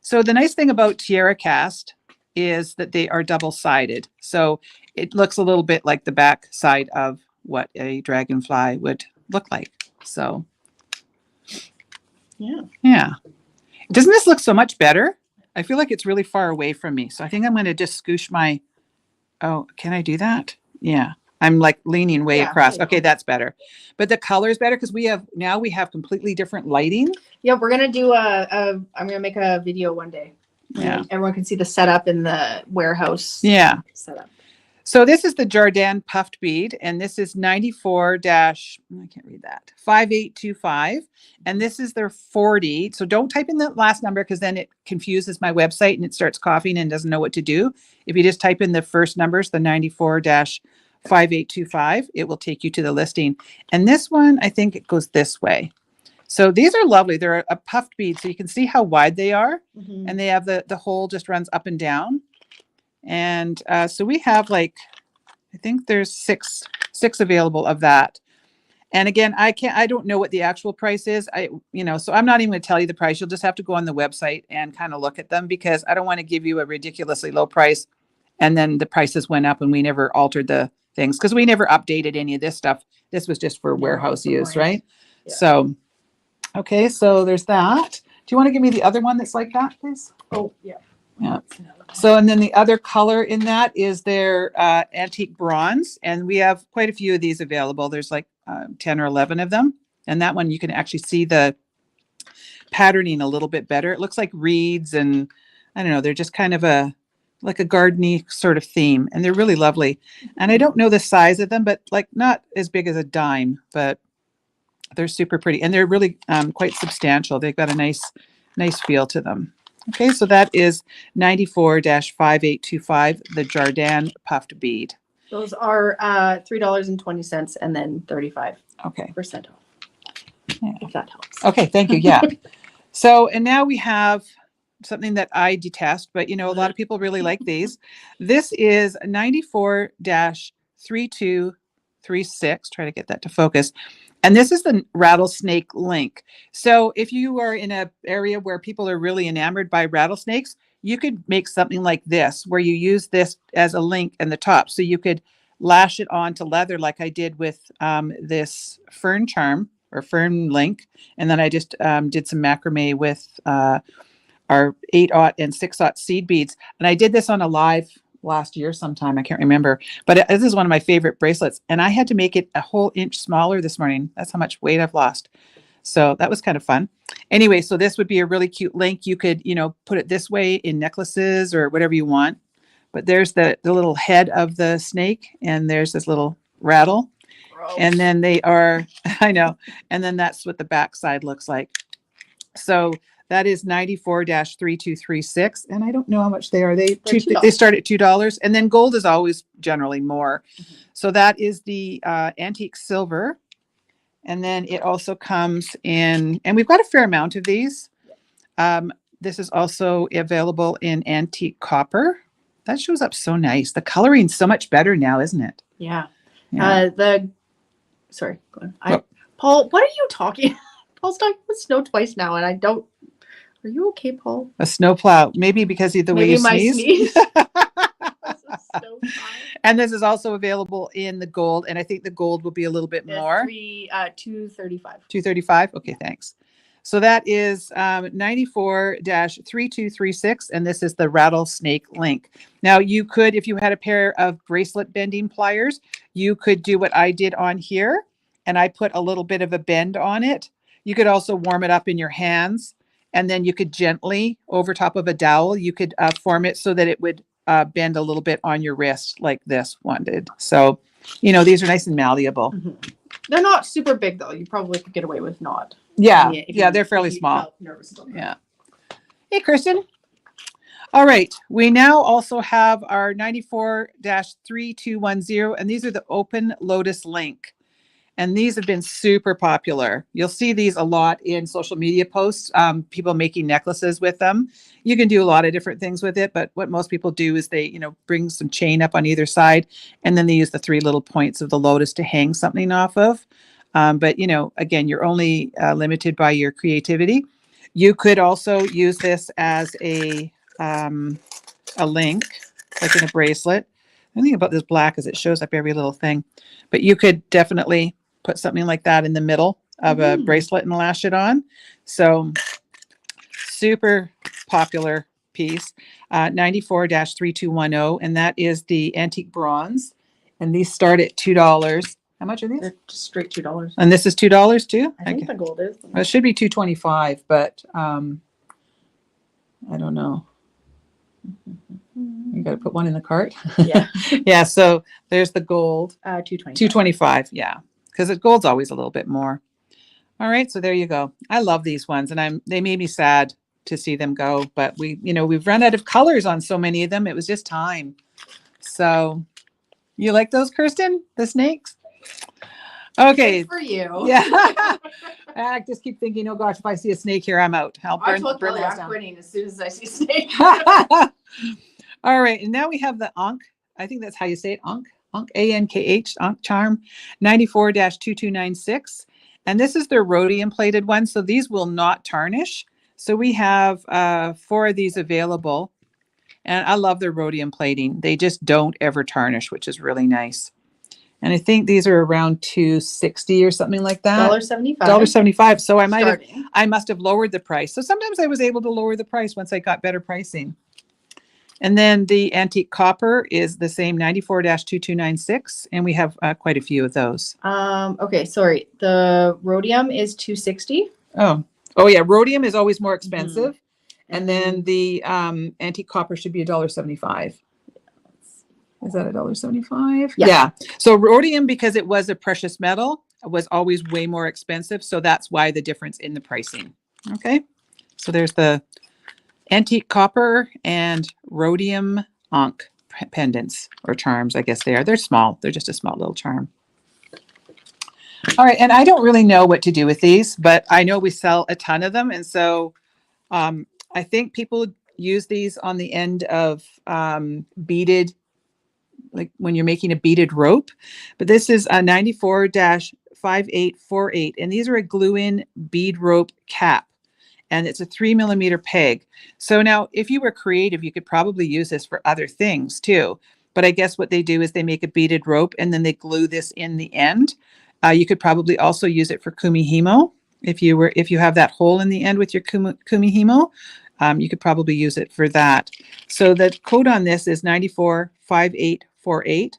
So the nice thing about Tiara Cast is that they are double-sided. So it looks a little bit like the back side of what a dragonfly would look like. So yeah. Doesn't this look so much better? I feel like it's really far away from me. So I think I'm going to just scoosh my, can I do that? Yeah. I'm like leaning way across. Okay, that's better. But the color is better because we have completely different lighting. Yeah, we're gonna do I'm gonna make a video one day. Yeah. Everyone can see the setup in the warehouse. Yeah. Setup. So this is the Jordan puffed bead, and this is 94-5825, and this is their 40. So don't type in the last number because then it confuses my website and it starts coughing and doesn't know what to do. If you just type in the first numbers, the 94-5825, it will take you to the listing. And this one, I think it goes this way. So these are lovely. They're a puffed bead, so you can see how wide they are, and they have the hole just runs up and down. And so we have I think there's six available of that. And again, I don't know what the actual price is. So I'm not even going to tell you the price. You'll just have to go on the website and kind of look at them because I don't want to give you a ridiculously low price. And then the prices went up and we never altered the things because we never updated any of this stuff. This was just for warehouse use, right? Yeah. So, okay, so there's that. Do you want to give me the other one that's like that, please? Oh, yeah. Yeah. So, and then the other color in that is their antique bronze. And we have quite a few of these available. There's 10 or 11 of them. And that one, you can actually see the patterning a little bit better. It looks like reeds and I don't know, they're just kind of like a gardeny sort of theme. And they're really lovely. And I don't know the size of them, but not as big as a dime, but they're super pretty. And they're really quite substantial. They've got a nice feel to them. Okay, so that is 94-5825, the Jordan puffed bead. Those are $3.20 and then 35% off. Yeah. If that helps. Okay, thank you. Yeah. So, and now we have something that I detest, but a lot of people really like these. This is 94-3236. Try to get that to focus. And this is the rattlesnake link. So if you are in an area where people are really enamored by rattlesnakes, you could make something like this, where you use this as a link in the top. So you could lash it onto leather like I did with this fern charm or fern link. And then I just did some macrame with our 8/0 and 6/0 seed beads. And I did this on a live last year sometime. I can't remember, but this is one of my favorite bracelets. And I had to make it a whole inch smaller this morning. That's how much weight I've lost. So that was kind of fun. Anyway, so this would be a really cute link. You could, put it this way in necklaces or whatever you want. But there's the little head of the snake and there's this little rattle. Gross. And then they are, I know. And then that's what the back side looks like. So that is 94-3236. And I don't know how much they are. They start at $2. And then gold is always generally more. Mm-hmm. So that is the antique silver. And then it also comes in, and we've got a fair amount of these. This is also available in antique copper. That shows up so nice. The coloring's so much better now, isn't it? Yeah. Yeah. Sorry, go on. Paul, what are you talking? Paul's talking about snow twice now, and I don't. Are you okay, Paul? A snowplow, maybe because of the way you my sneeze. sneeze. And this is also available in the gold, and I think the gold will be a little bit more. $235. $235. Okay, thanks. So that is 94-3236, and this is the rattlesnake link. Now you could, if you had a pair of bracelet bending pliers, you could do what I did on here, and I put a little bit of a bend on it. You could also warm it up in your hands, and then you could gently, over top of a dowel, you could form it so that it would bend a little bit on your wrist like this one did. So, these are nice and malleable. Mm-hmm. They're not super big though. You probably could get away with not. Yeah, they're fairly small. Yeah. Hey, Kristen. All right. We now also have our 94-3210, and these are the open lotus link. And these have been super popular. You'll see these a lot in social media posts, people making necklaces with them. You can do a lot of different things with it, but what most people do is they, bring some chain up on either side, and then they use the 3 little points of the lotus to hang something off of. But, again, you're only limited by your creativity. You could also use this as a link, like in a bracelet. The thing about this black is it shows up every little thing, but you could definitely put something like that in the middle of a bracelet and lash it on. So super popular piece, 94-3210, and that is the antique bronze. And these start at $2. How much are these? They're just straight $2. And this is $2 too? I think the gold is. Well, it should be $225, but I don't know. You got to put one in the cart. Yeah. Yeah. So there's the gold. $225. Yeah. Because the gold's always a little bit more. All right. So there you go. I love these ones, and they made me sad to see them go, but we've run out of colors on so many of them. It was just time. So you like those, Kirsten? The snakes? Okay. Good for you. Yeah. I just keep thinking, oh gosh, if I see a snake here, I'm out. I told Kelly I'm quitting as soon as I see snake. All right. And now we have the Ankh. I think that's how you say it. Ankh. Ankh, A-N-K-H, Ankh charm, 94-2296. And this is their rhodium plated one. So these will not tarnish. So we have 4 of these available. And I love their rhodium plating. They just don't ever tarnish, which is really nice. And I think these are around $260 or something like that. $1.75. $1.75. So I must have lowered the price. So sometimes I was able to lower the price once I got better pricing. And then the antique copper is the same, 94-2296, and we have quite a few of those. Okay, sorry. The rhodium is $260. Oh yeah, rhodium is always more expensive, and then the antique copper should be $1.75. Is that $1.75? Yeah. So rhodium, because it was a precious metal, was always way more expensive, so that's why the difference in the pricing. Okay, so there's the antique copper and rhodium Ankh pendants or charms. I guess they're small. They're just a small little charm. All right. And I don't really know what to do with these, but I know we sell a ton of them. And so I think people use these on the end of beaded, like when you're making a beaded rope. But this is a 94-5848. And these are a glue-in bead rope cap. And it's a 3mm peg. So now if you were creative, you could probably use this for other things too. But I guess what they do is they make a beaded rope and then they glue this in the end. You could probably also use it for kumihimo. If you have that hole in the end with your kumihimo, you could probably use it for that. So the code on this is 94-5848.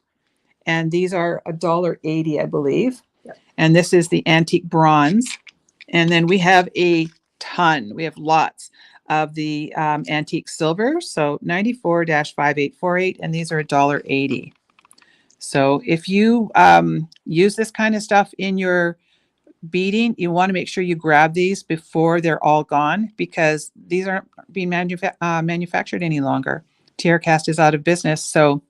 And these are $1.80, I believe. Yep. And this is the antique bronze. And then we have a ton. We have lots of the antique silver. So 94-5848, and these are $1.80. So if you use this kind of stuff in your beading, you want to make sure you grab these before they're all gone, because these aren't being manufactured any longer. Tiara Cast is out of business. So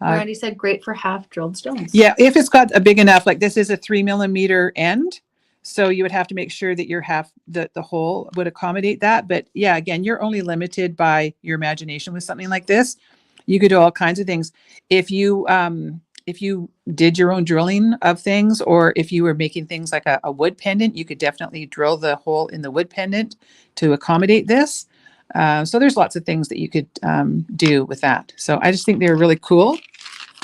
Randy said great for half drilled stones. Yeah, if it's got a big enough, like this is a 3mm end. So you would have to make sure that your the hole would accommodate that. But yeah, again, you're only limited by your imagination with something like this. You could do all kinds of things. If you did your own drilling of things, or if you were making things like a wood pendant, you could definitely drill the hole in the wood pendant to accommodate this. So there's lots of things that you could do with that. So I just think they're really cool,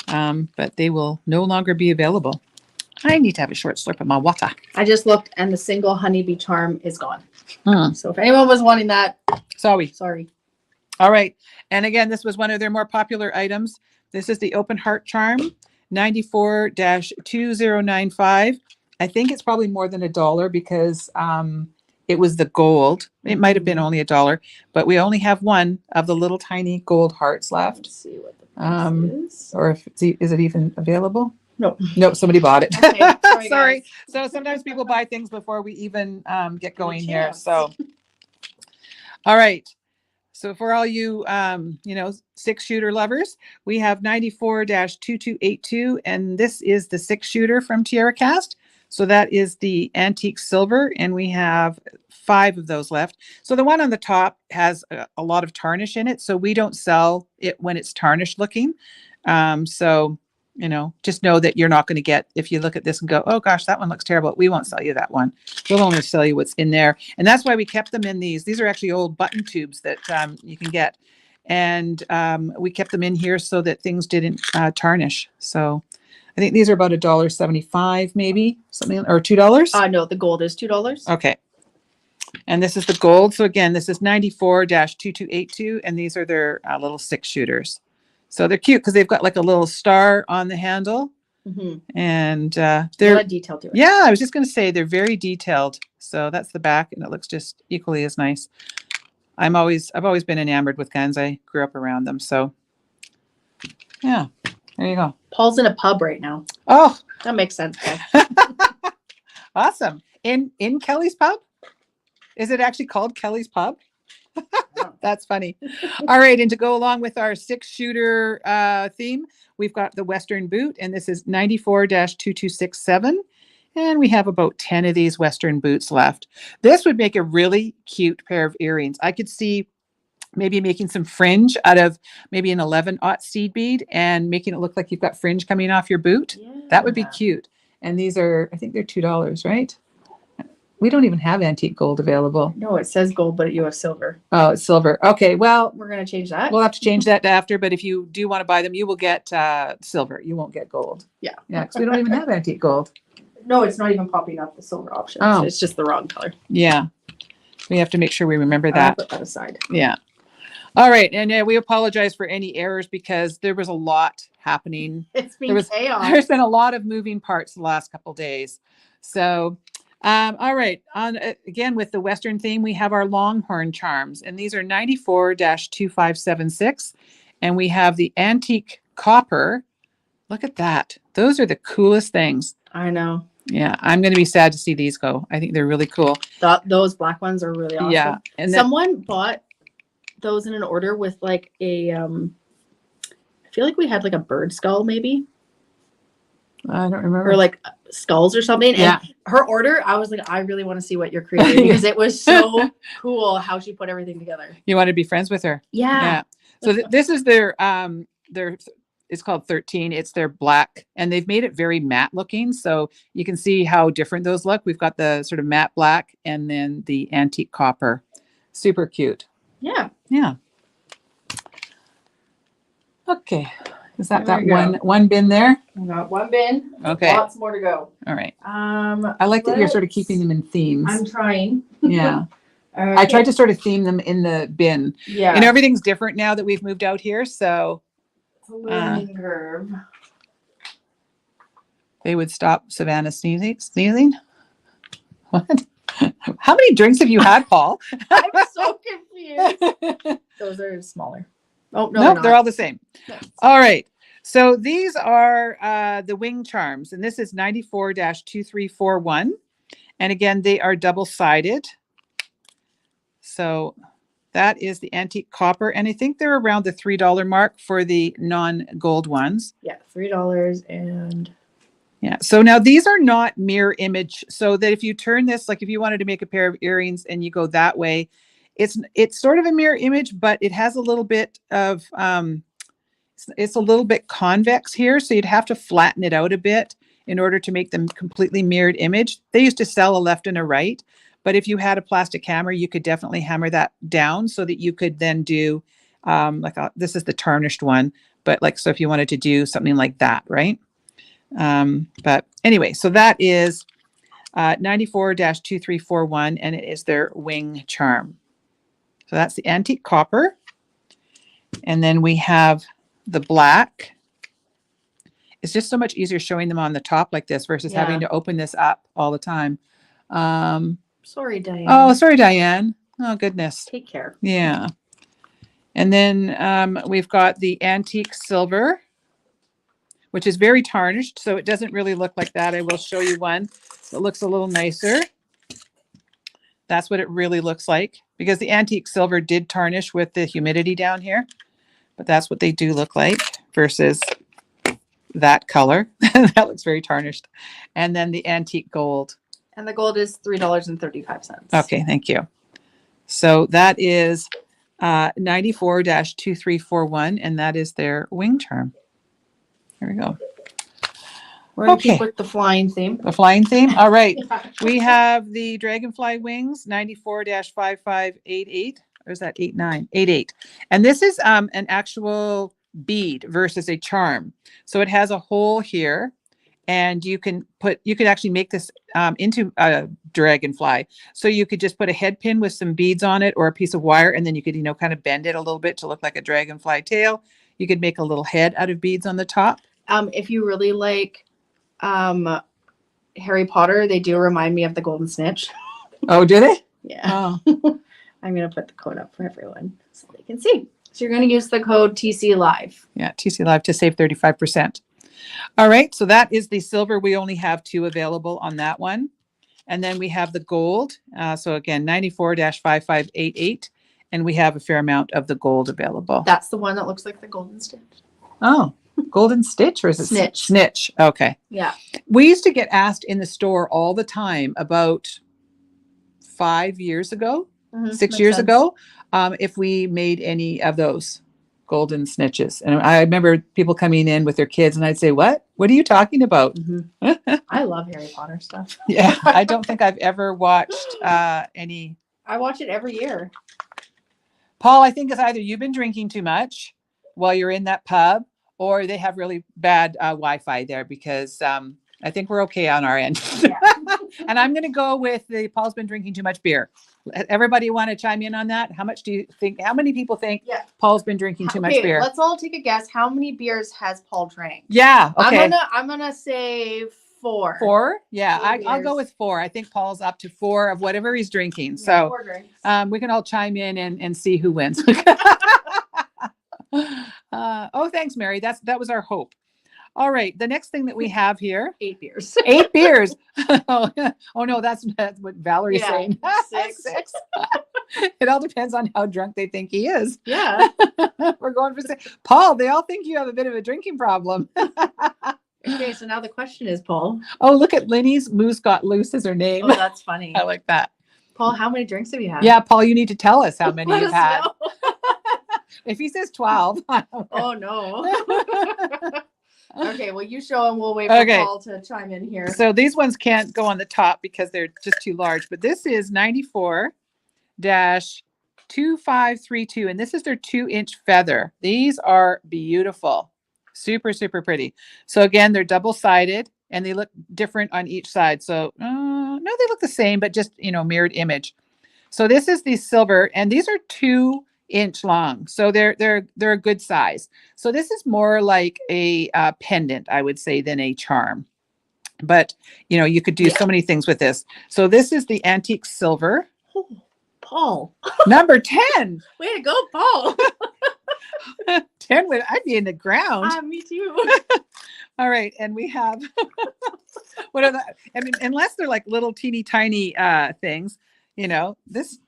but they will no longer be available. I need to have a short slurp of my water. I just looked and the single honeybee charm is gone. Mm. So if anyone was wanting that, Sorry. All right. And again, this was one of their more popular items. This is the open heart charm, 94-2095. I think it's probably more than $1 because it was the gold. It might have been only $1, but we only have one of the little tiny gold hearts left. Let's see what the price is. Or if is it even available? Nope. Somebody bought it. Okay, sorry. So sometimes people buy things before we even get going here. So, all right. So for all you, 6-shooter lovers, we have 94-2282, and this is the 6-shooter from Tiara Cast. So that is the antique silver, and we have 5 of those left. So the one on the top has a lot of tarnish in it, so we don't sell it when it's tarnished looking. So just know that you're not going to get, if you look at this and go, oh gosh, that one looks terrible, we won't sell you that one. We'll only sell you what's in there. And that's why we kept them in these. These are actually old button tubes that you can get. And we kept them in here so that things didn't tarnish. So I think these are about $1.75, maybe something, or $2. No, the gold is $2. Okay. And this is the gold. So again, this is 94-2282, and these are their little 6-shooters. So they're cute because they've got like a little star on the handle, and they're a lot of detail to it. Yeah, I was just going to say they're very detailed. So that's the back, and it looks just equally as nice. I've always been enamored with guns. I grew up around them. So yeah, there you go. Paul's in a pub right now. Oh, that makes sense. Awesome. In Kellie's pub? Is it actually called Kellie's pub? That's funny. All right. And to go along with our 6-shooter theme, we've got the Western boot, and this is 94-2267. And we have about 10 of these Western boots left. This would make a really cute pair of earrings. I could see maybe making some fringe out of maybe an 11-aught seed bead and making it look like you've got fringe coming off your boot. Yeah. That would be cute. And these are, I think they're $2, right? We don't even have antique gold available. No, it says gold, but you have silver. Oh, it's silver. Okay, well, we're going to change that. We'll have to change that after, but if you do want to buy them, you will get silver. You won't get gold. Yeah. Yeah, because we don't even have antique gold. No, it's not even popping up the silver option. Oh. It's just the wrong color. Yeah. We have to make sure we remember that. I'll put that aside. Yeah. All right. And we apologize for any errors because there was a lot happening. It's been chaos. There's been a lot of moving parts the last couple of days. So, all right. Again, with the Western theme, we have our Longhorn charms, and these are 94-2576. And we have the antique copper. Look at that. Those are the coolest things. I know. Yeah. I'm going to be sad to see these go. I think they're really cool. Those black ones are really awesome. Yeah. And someone bought those in an order with like a, I feel like we had like a bird skull maybe. I don't remember. Or like skulls or something. Yeah. And her order, I was like, I really want to see what you're creating because it was so cool how she put everything together. You want to be friends with her? Yeah. So this is their it's called 13. It's their black, and they've made it very matte looking. So you can see how different those look. We've got the sort of matte black and then the antique copper. Super cute. Yeah. Yeah. Okay. Is that one bin there? I got one bin. Okay. Lots more to go. All right. I like that you're sort of keeping them in themes. I'm trying. Yeah. Okay. I tried to sort of theme them in the bin. Yeah. And everything's different now that we've moved out here. So it's a learning curve. They would stop Savannah sneezing. What? How many drinks have you had, Paul? I'm so confused. Those are smaller. Oh, no, nope, they're all the same. No. All right. So these are the wing charms, and this is 94-2341. And again, they are double-sided. So that is the antique copper, and I think they're around the $3 mark for the non-gold ones. Yeah, $3 and... Yeah. So now these are not mirror image, so that if you turn this, like if you wanted to make a pair of earrings and you go that way, it's sort of a mirror image, but it has a little bit of it's a little bit convex here, so you'd have to flatten it out a bit in order to make them completely mirrored image. They used to sell a left and a right, but if you had a plastic hammer, you could definitely hammer that down so that you could then do this is the tarnished one, but like, so if you wanted to do something like that, right? But anyway, so that is 94-2341, and it is their wing charm. So that's the antique copper. And then we have the black. It's just so much easier showing them on the top like this versus having to open this up all the time. Sorry, Diane. Oh, sorry, Diane. Oh, goodness. Take care. Yeah. And then we've got the antique silver, which is very tarnished, so it doesn't really look like that. I will show you one that looks a little nicer. That's what it really looks like, because the antique silver did tarnish with the humidity down here, but that's what they do look like versus that color. That looks very tarnished. And then the antique gold. And the gold is $3.35. Okay, thank you. So that is 94-2341, and that is their wing charm. There we go. We're going to keep with the flying theme. The flying theme? All right. We have the dragonfly wings, 94-5588. Or is that 89? 88. And this is an actual bead versus a charm. So it has a hole here, and you can actually make this into a dragonfly. So you could just put a head pin with some beads on it or a piece of wire, and then you could, kind of bend it a little bit to look like a dragonfly tail. You could make a little head out of beads on the top. If you really like Harry Potter, they do remind me of the golden snitch. Oh, do they? Yeah. Oh. I'm going to put the code up for everyone so they can see. So you're going to use the code TC Live. Yeah, TC Live to save 35%. All right, so that is the silver. We only have 2 available on that one. And then we have the gold. So again, 94-5588. And we have a fair amount of the gold available. That's the one that looks like the golden stitch. Oh, golden stitch, or is it snitch? Snitch. Okay. Yeah. We used to get asked in the store all the time about 5 years ago, 6 years ago, if we made any of those golden snitches. And I remember people coming in with their kids, and I'd say, what are you talking about? I love Harry Potter stuff. Yeah. I don't think I've ever watched any. I watch it every year. Paul, I think it's either you've been drinking too much while you're in that pub, or they have really bad Wi-Fi there, because I think we're okay on our end. Yeah. And I'm going to go with Paul's been drinking too much beer. Everybody want to chime in on that? How much do you think? How many people think Paul's been drinking too much beer? Let's all take a guess. How many beers has Paul drank? Yeah. Okay. I'm gonna say 4. 4? Yeah, I'll go with 4. I think Paul's up to 4 of whatever he's drinking. So 4 drinks. We can all chime in and see who wins. Oh, thanks, Mary. That was our hope. All right. The next thing that we have here. 8 beers. 8 beers. Oh no, that's what Valerie's saying. 6. It all depends on how drunk they think he is. Yeah. We're going for 6. Paul, they all think you have a bit of a drinking problem. Okay, so now the question is, Paul. Oh, look at Linny's Moose Got Loose is her name. Oh, that's funny. I like that. Paul, how many drinks have you had? Yeah, Paul, you need to tell us how many you've had. Know. If he says 12. Oh, no. Okay, well, you show him. We'll wait for Paul to chime in here. So these ones can't go on the top because they're just too large. But this is 94-2532. And this is their 2-inch feather. These are beautiful. Super, super pretty. So again, they're double-sided, and they look different on each side. So no, they look the same, but just, mirrored image. So this is the silver, and these are 2-inch long. So they're a good size. So this is more like a pendant, I would say, than a charm. But, you could do so many things with this. So this is the antique silver. Oh, Paul. Number 10. Way to go, Paul. 10 I'd be in the ground. Me too. All right. And we have, what are that? I mean, unless they're like little teeny tiny things, this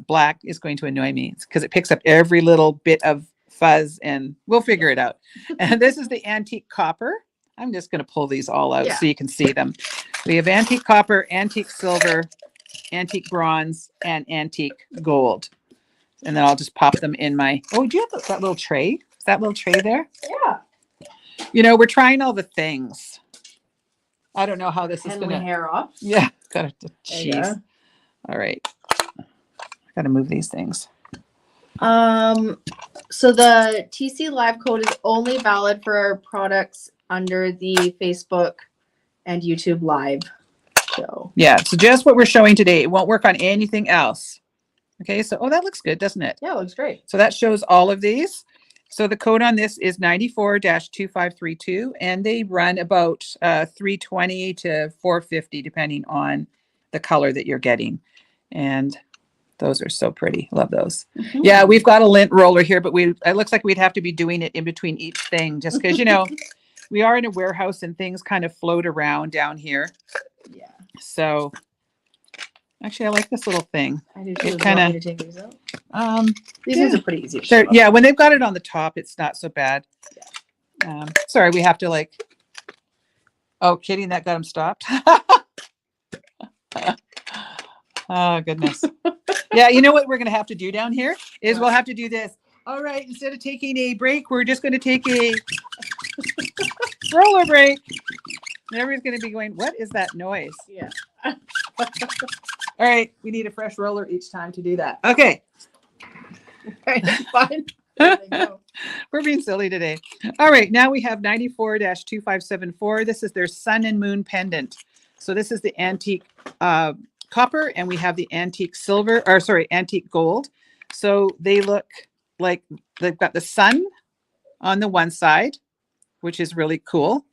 black is going to annoy me because it picks up every little bit of fuzz, and we'll figure it out. And this is the antique copper. I'm just going to pull these all out so you can see them. We have antique copper, antique silver, antique bronze, and antique gold. And then I'll just pop them in my, do you have that little tray? that little tray there. Yeah. You know, we're trying all the things. I don't know how this is Henley gonna. hair off. Yeah, got it. There you Jeez. All right, got to move these things. So the TC Live code is only valid for products under the Facebook and YouTube Live show. Yeah, so just what we're showing today. It won't work on anything else. Okay, so that looks good, doesn't it? Yeah, it looks great. So that shows all of these. So the code on this is 94-2532, and they run about 320 to 450 depending on the color that you're getting. And those are so pretty. Love those. Mm-hmm. Yeah, we've got a lint roller here, but it looks like we'd have to be doing it in between each thing just because, you know, we are in a warehouse and things kind of float around down here. Yeah. So actually, I like this little thing. I do too. It kind of take these out. These yeah. ones are pretty easy to show up. Yeah, when they've got it on the top, it's not so bad. Yeah. Sorry, we have to like. Oh, kidding! That got him stopped. Oh goodness. Yeah, you know what we're gonna have to do down here is we'll have to do this. All right, instead of taking a break, we're just gonna take a roller break. And everybody's gonna be going, "What is that noise?" Yeah. All right, we need a fresh roller each time to do that. Okay. Fine. There they go. We're being silly today. All right, now we have 94-2574. This is their sun and moon pendant. So this is the antique copper, and we have the antique silver, or sorry, antique gold. So they look like they've got the sun on the one side, which is really cool.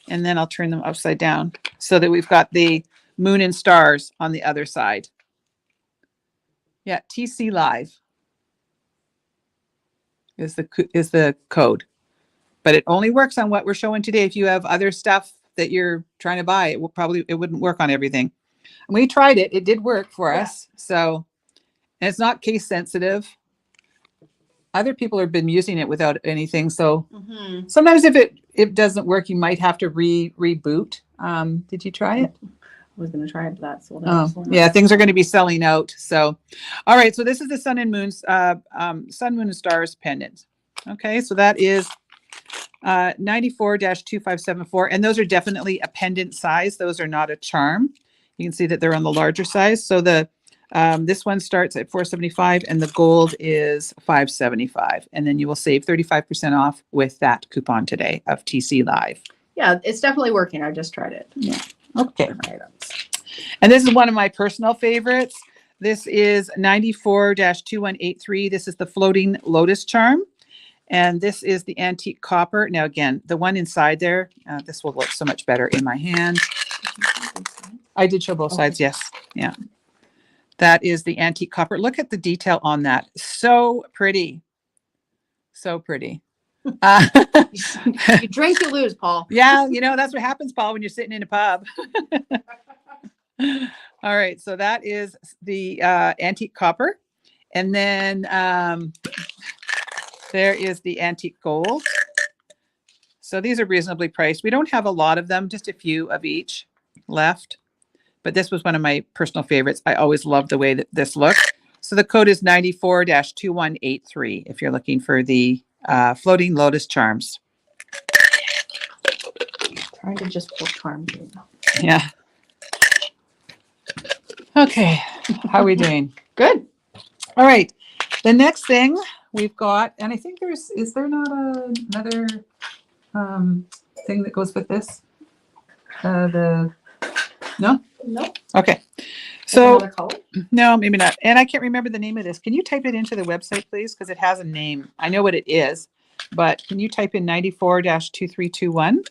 And then I'll turn them upside down so that we've got the moon and stars on the other side. Yeah, TC Live is the code, but it only works on what we're showing today. If you have other stuff that you're trying to buy, it wouldn't work on everything. And we tried it; it did work for us. So, and it's not case sensitive. Other people have been using it without anything. So sometimes if it doesn't work, you might have to reboot. Did you try it? I was going to try it, but that's sold out. Oh, yeah, things are going to be selling out. So, all right. So this is the sun and moon and stars pendant. Okay, so that is 94-2574, and those are definitely a pendant size. Those are not a charm. You can see that they're on the larger size. So the this one starts at $475, and the gold is $575, and then you will save 35% off with that coupon today of TC Live. Yeah, it's definitely working. I just tried it. Yeah. Okay. And this is one of my personal favorites. This is 94-2183. This is the floating lotus charm. And this is the antique copper. Now, again, the one inside there, this will look so much better in my hand. I did show both sides. Yes. Yeah. That is the antique copper. Look at the detail on that. So pretty. So pretty. You drink, you lose, Paul. Yeah, you know, that's what happens, Paul, when you're sitting in a pub. All right, so that is the antique copper. And then there is the antique gold. So these are reasonably priced. We don't have a lot of them, just a few of each left. But this was one of my personal favorites. I always loved the way that this looked. So the code is 94-2183 if you're looking for the floating lotus charms. Trying to just pull charms. Yeah. Okay. How are we doing? Good. All right. The next thing we've got, and I think is there not another thing that goes with this? No? Nope. Okay. So, no, maybe not. And I can't remember the name of this. Can you type it into the website, please? Because it has a name. I know what it is, but can you type in 94-2321?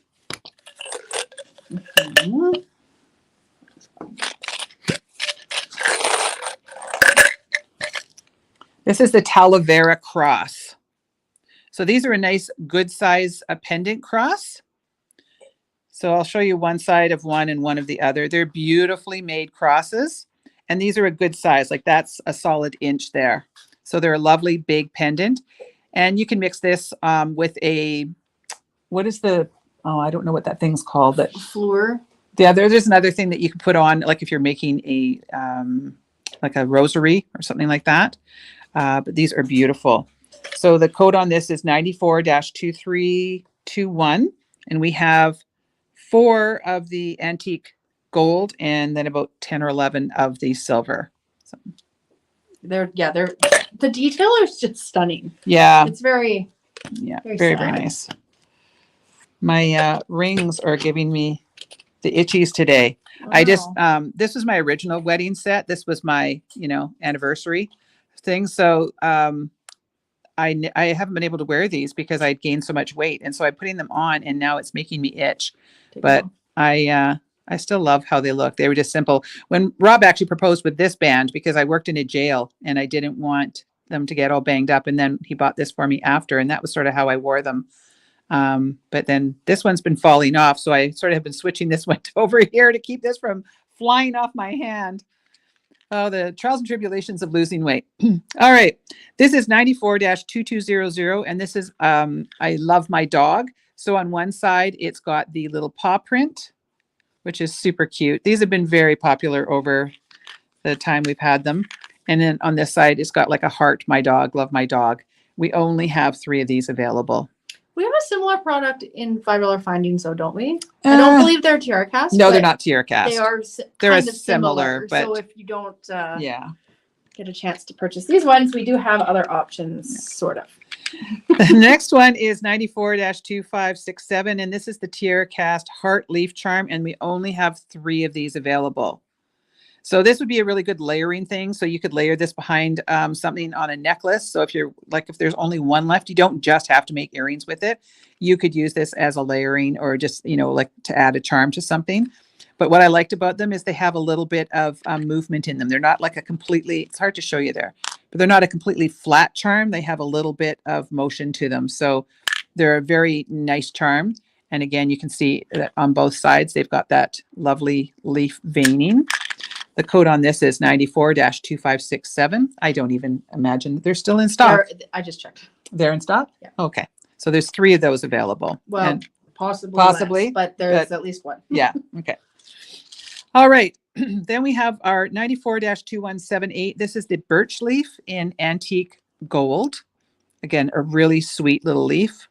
This is the Talavera cross. So these are a nice, good size pendant cross. So I'll show you one side of one and one of the other. They're beautifully made crosses. And these are a good size, like that's a solid inch there. So they're a lovely big pendant. And you can mix this with what is I don't know what that thing's called. But fleur. Yeah, there's another thing that you can put on, like if you're making like a rosary or something like that. But these are beautiful. So the code on this is 94-2321. And we have 4 of the antique gold and then about 10 or 11 of the silver. So, they're the detail is just stunning. yeah. It's very very nice. My rings are giving me the itchies today. Wow. I just this was my original wedding set. This was my, anniversary thing. So I haven't been able to wear these because I'd gained so much weight, and so I'm putting them on, and now it's making me itch. But I still love how they look. They were just simple. When Rob actually proposed with this band, because I worked in a jail and I didn't want them to get all banged up, and then he bought this for me after, and that was sort of how I wore them. But then this one's been falling off, so I sort of have been switching this one over here to keep this from flying off my hand. Oh, the trials and tribulations of losing weight. All right. This is 94-2200. And this is, I love my dog. So on one side, it's got the little paw print, which is super cute. These have been very popular over the time we've had them. And then on this side, it's got like a heart, my dog, love my dog. We only have 3 of these available. We have a similar product in $5 findings, though, don't we? I don't believe they're Tiara Cast. No, they're not Tiara Cast. They're kind of similar, but so if you don't get a chance to purchase these ones, we do have other options, sort of. The next one is 94-2567, and this is the Tiara Cast Heart Leaf Charm, and we only have 3 of these available. So this would be a really good layering thing. So you could layer this behind something on a necklace. So if there's only one left, you don't just have to make earrings with it. You could use this as a layering or just, like to add a charm to something. But what I liked about them is they have a little bit of movement in them. They're not like it's hard to show you there, but they're not a completely flat charm. They have a little bit of motion to them. So they're a very nice charm. And again, you can see that on both sides, they've got that lovely leaf veining. The code on this is 94-2567. I don't even imagine they're still in stock. I just checked. They're in stock? Yeah. Okay. So there's 3 of those available. Well, and possibly less, but there's at least one. Yeah. Okay. All right. Then we have our 94-2178. This is the birch leaf in antique gold. Again, a really sweet little leaf.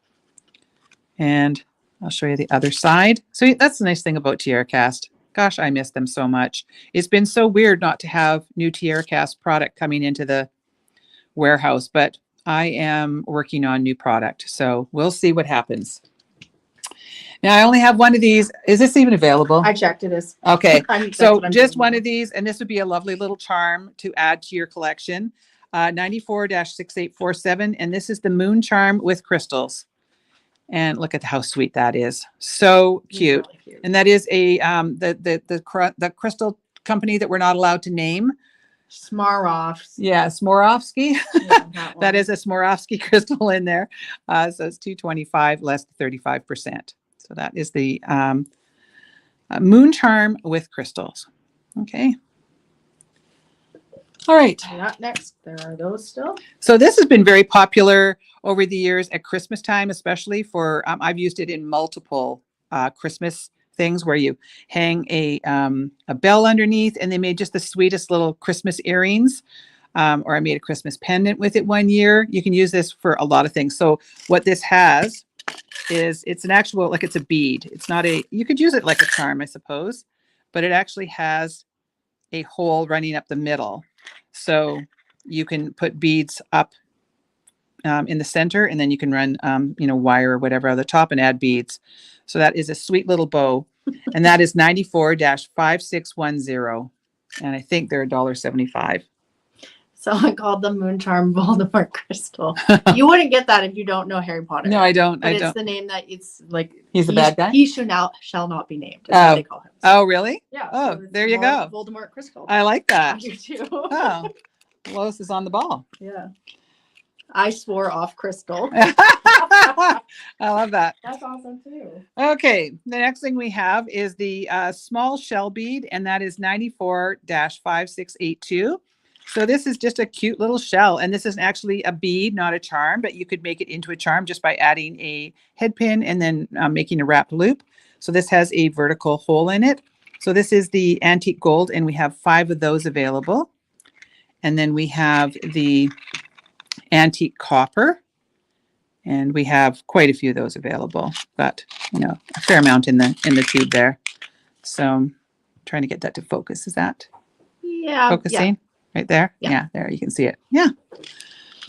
And I'll show you the other side. So that's the nice thing about Tiara Cast. Gosh, I miss them so much. It's been so weird not to have new Tiara Cast product coming into the warehouse, but I am working on new product. So we'll see what happens. Now I only have one of these. Is this even available? I checked it is. Okay. So just one of these, and this would be a lovely little charm to add to your collection. 94-6847. And this is the moon charm with crystals. And look at how sweet that is. So cute. Really cute. And that is a the crystal company that we're not allowed to name. Swarovski. Yeah, Swarovski. Yeah, that is a Swarovski crystal in there. So it's $225 less than 35%. So that is the moon charm with crystals. Okay. All right. Not next. There are those still. So this has been very popular over the years at Christmas time, especially for, I've used it in multiple Christmas things where you hang a bell underneath, and they made just the sweetest little Christmas earrings. Or I made a Christmas pendant with it one year. You can use this for a lot of things. So what this has is it's an actual, like it's a bead. It's not you could use it like a charm, I suppose, but it actually has a hole running up the middle. So you can put beads up in the center, and then you can run, wire or whatever on the top and add beads. So that is a sweet little bow. And that is 94-5610. And I think they're $1.75. Someone called the moon charm Voldemort crystal. You wouldn't get that if you don't know Harry Potter. No, I don't. But it's the name that it's like. He's the bad guy? He shall not be named. That's what they call him. Oh, really? Yeah. Oh, so there you go. Voldemort crystal. I like that. I do too. Oh, Lois is on the ball. Yeah. I swore off crystal. I love that. That's awesome too. Okay. The next thing we have is the small shell bead, and that is 94-5682. So this is just a cute little shell, and this is actually a bead, not a charm, but you could make it into a charm just by adding a head pin and then making a wrapped loop. So this has a vertical hole in it. So this is the antique gold, and we have 5 of those available. And then we have the antique copper. And we have quite a few of those available, but a fair amount in the tube there. So I'm trying to get that to focus. Is that focusing right there? Yeah, there you can see it. Yeah.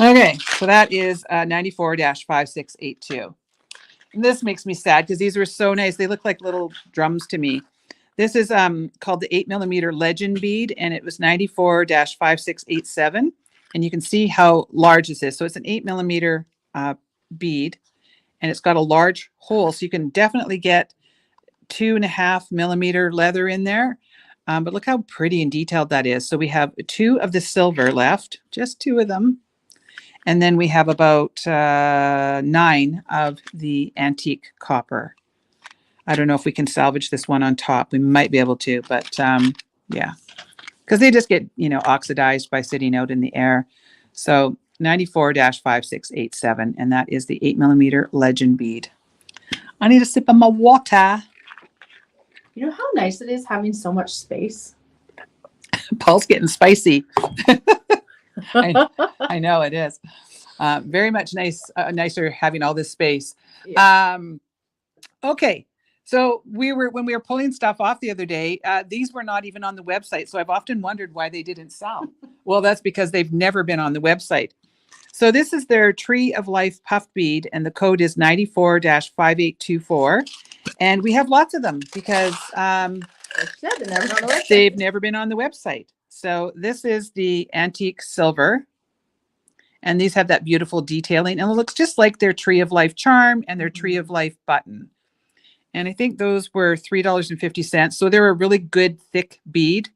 Okay, so that is 94-5682. And this makes me sad because these were so nice. They look like little drums to me. This is called the 8mm Legend bead, and it was 94-5687. And you can see how large this is. So it's an 8mm bead, and it's got a large hole, so you can definitely get 2.5mm leather in there. But look how pretty and detailed that is. So we have 2 of the silver left, just 2 of them. And then we have about 9 of the antique copper. I don't know if we can salvage this one on top. We might be able to, but yeah, because they just get, oxidized by sitting out in the air. So 94-5687, and that is the 8mm Legend bead. I need a sip of my water. You know how nice it is having so much space? Paul's getting spicy. I know it is. Very much nicer having all this space. Yeah. Okay. So when we were pulling stuff off the other day, these were not even on the website. So I've often wondered why they didn't sell. Well, that's because they've never been on the website. So this is their Tree of Life puff bead, and the code is 94-5824. And we have lots of them because they've never been on the website. So this is the antique silver. And these have that beautiful detailing. And it looks just like their Tree of Life charm and their Tree of Life button. And I think those were $3.50. So they're a really good thick bead.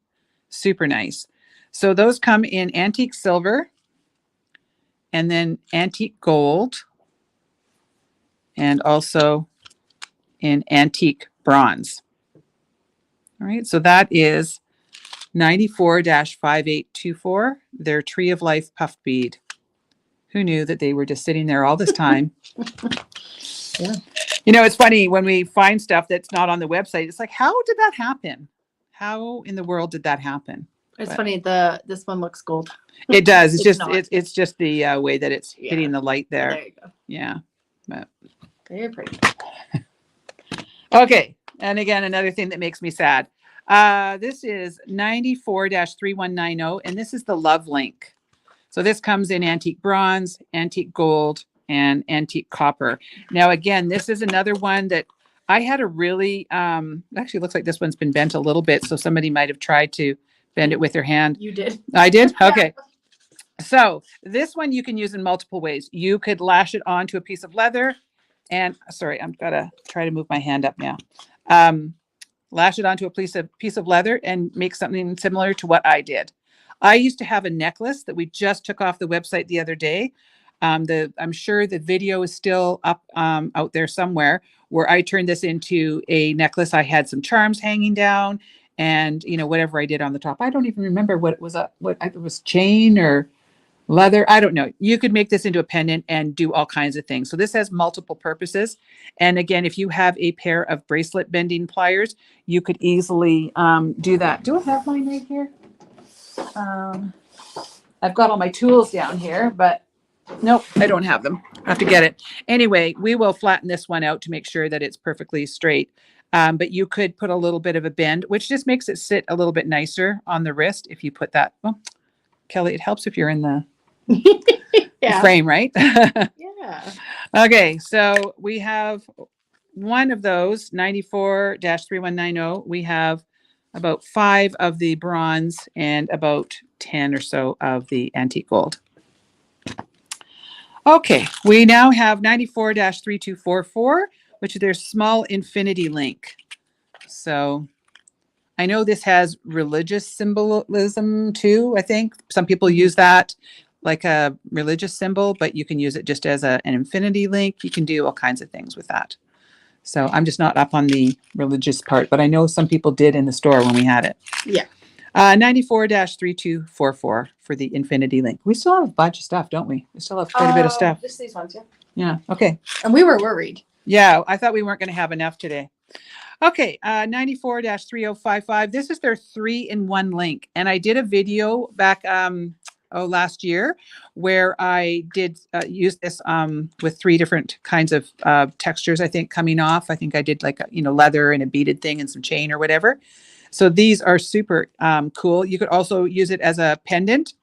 Super nice. So those come in antique silver and then antique gold and also in antique bronze. All right. So that is 94-5824, their Tree of Life puff bead. Who knew that they were just sitting there all this time? Yeah. It's funny when we find stuff that's not on the website. It's like, how did that happen? How in the world did that happen? It's funny. This one looks gold. It does. It's just the way that it's hitting the light there. There you go. Yeah. But very pretty. Okay. And again, another thing that makes me sad. This is 94-3190, and this is the Love Link. So this comes in antique bronze, antique gold, and antique copper. Now, again, this is another one that I had a really, actually looks like this one's been bent a little bit. So somebody might have tried to bend it with their hand. You did. I did? Okay. So this one you can use in multiple ways. You could lash it onto a piece of leather and, sorry, I'm gonna try to move my hand up now. Lash it onto a piece of leather and make something similar to what I did. I used to have a necklace that we just took off the website the other day. I'm sure the video is still up out there somewhere where I turned this into a necklace. I had some charms hanging down and, whatever I did on the top. I don't even remember what it was, what it was, chain or leather. I don't know. You could make this into a pendant and do all kinds of things. So this has multiple purposes. And again, if you have a pair of bracelet bending pliers, you could easily do that. Do I have mine right here? I've got all my tools down here, but nope, I don't have them. I have to get it. Anyway, we will flatten this one out to make sure that it's perfectly straight. But you could put a little bit of a bend, which just makes it sit a little bit nicer on the wrist if you put that. Well, Kelly, it helps if you're in the frame, right? Yeah. Okay, so we have one of those, 94-3190. We have about 5 of the bronze and about 10 or so of the antique gold. Okay, we now have 94-3244, which is their small infinity link. So I know this has religious symbolism too, I think. Some people use that like a religious symbol, but you can use it just as an infinity link. You can do all kinds of things with that. So I'm just not up on the religious part, but I know some people did in the store when we had it. Yeah. 94-3244 for the infinity link. We still have a bunch of stuff, don't we? We still have quite a bit of stuff. Just these ones, yeah. Yeah, okay. And we were worried. Yeah, I thought we weren't going to have enough today. Okay, 94-3055. This is their 3-in-1 link. And I did a video back last year, where I did use this with 3 different kinds of textures, I think, coming off. I think I did like, leather and a beaded thing and some chain or whatever. So these are super cool. You could also use it as a pendant.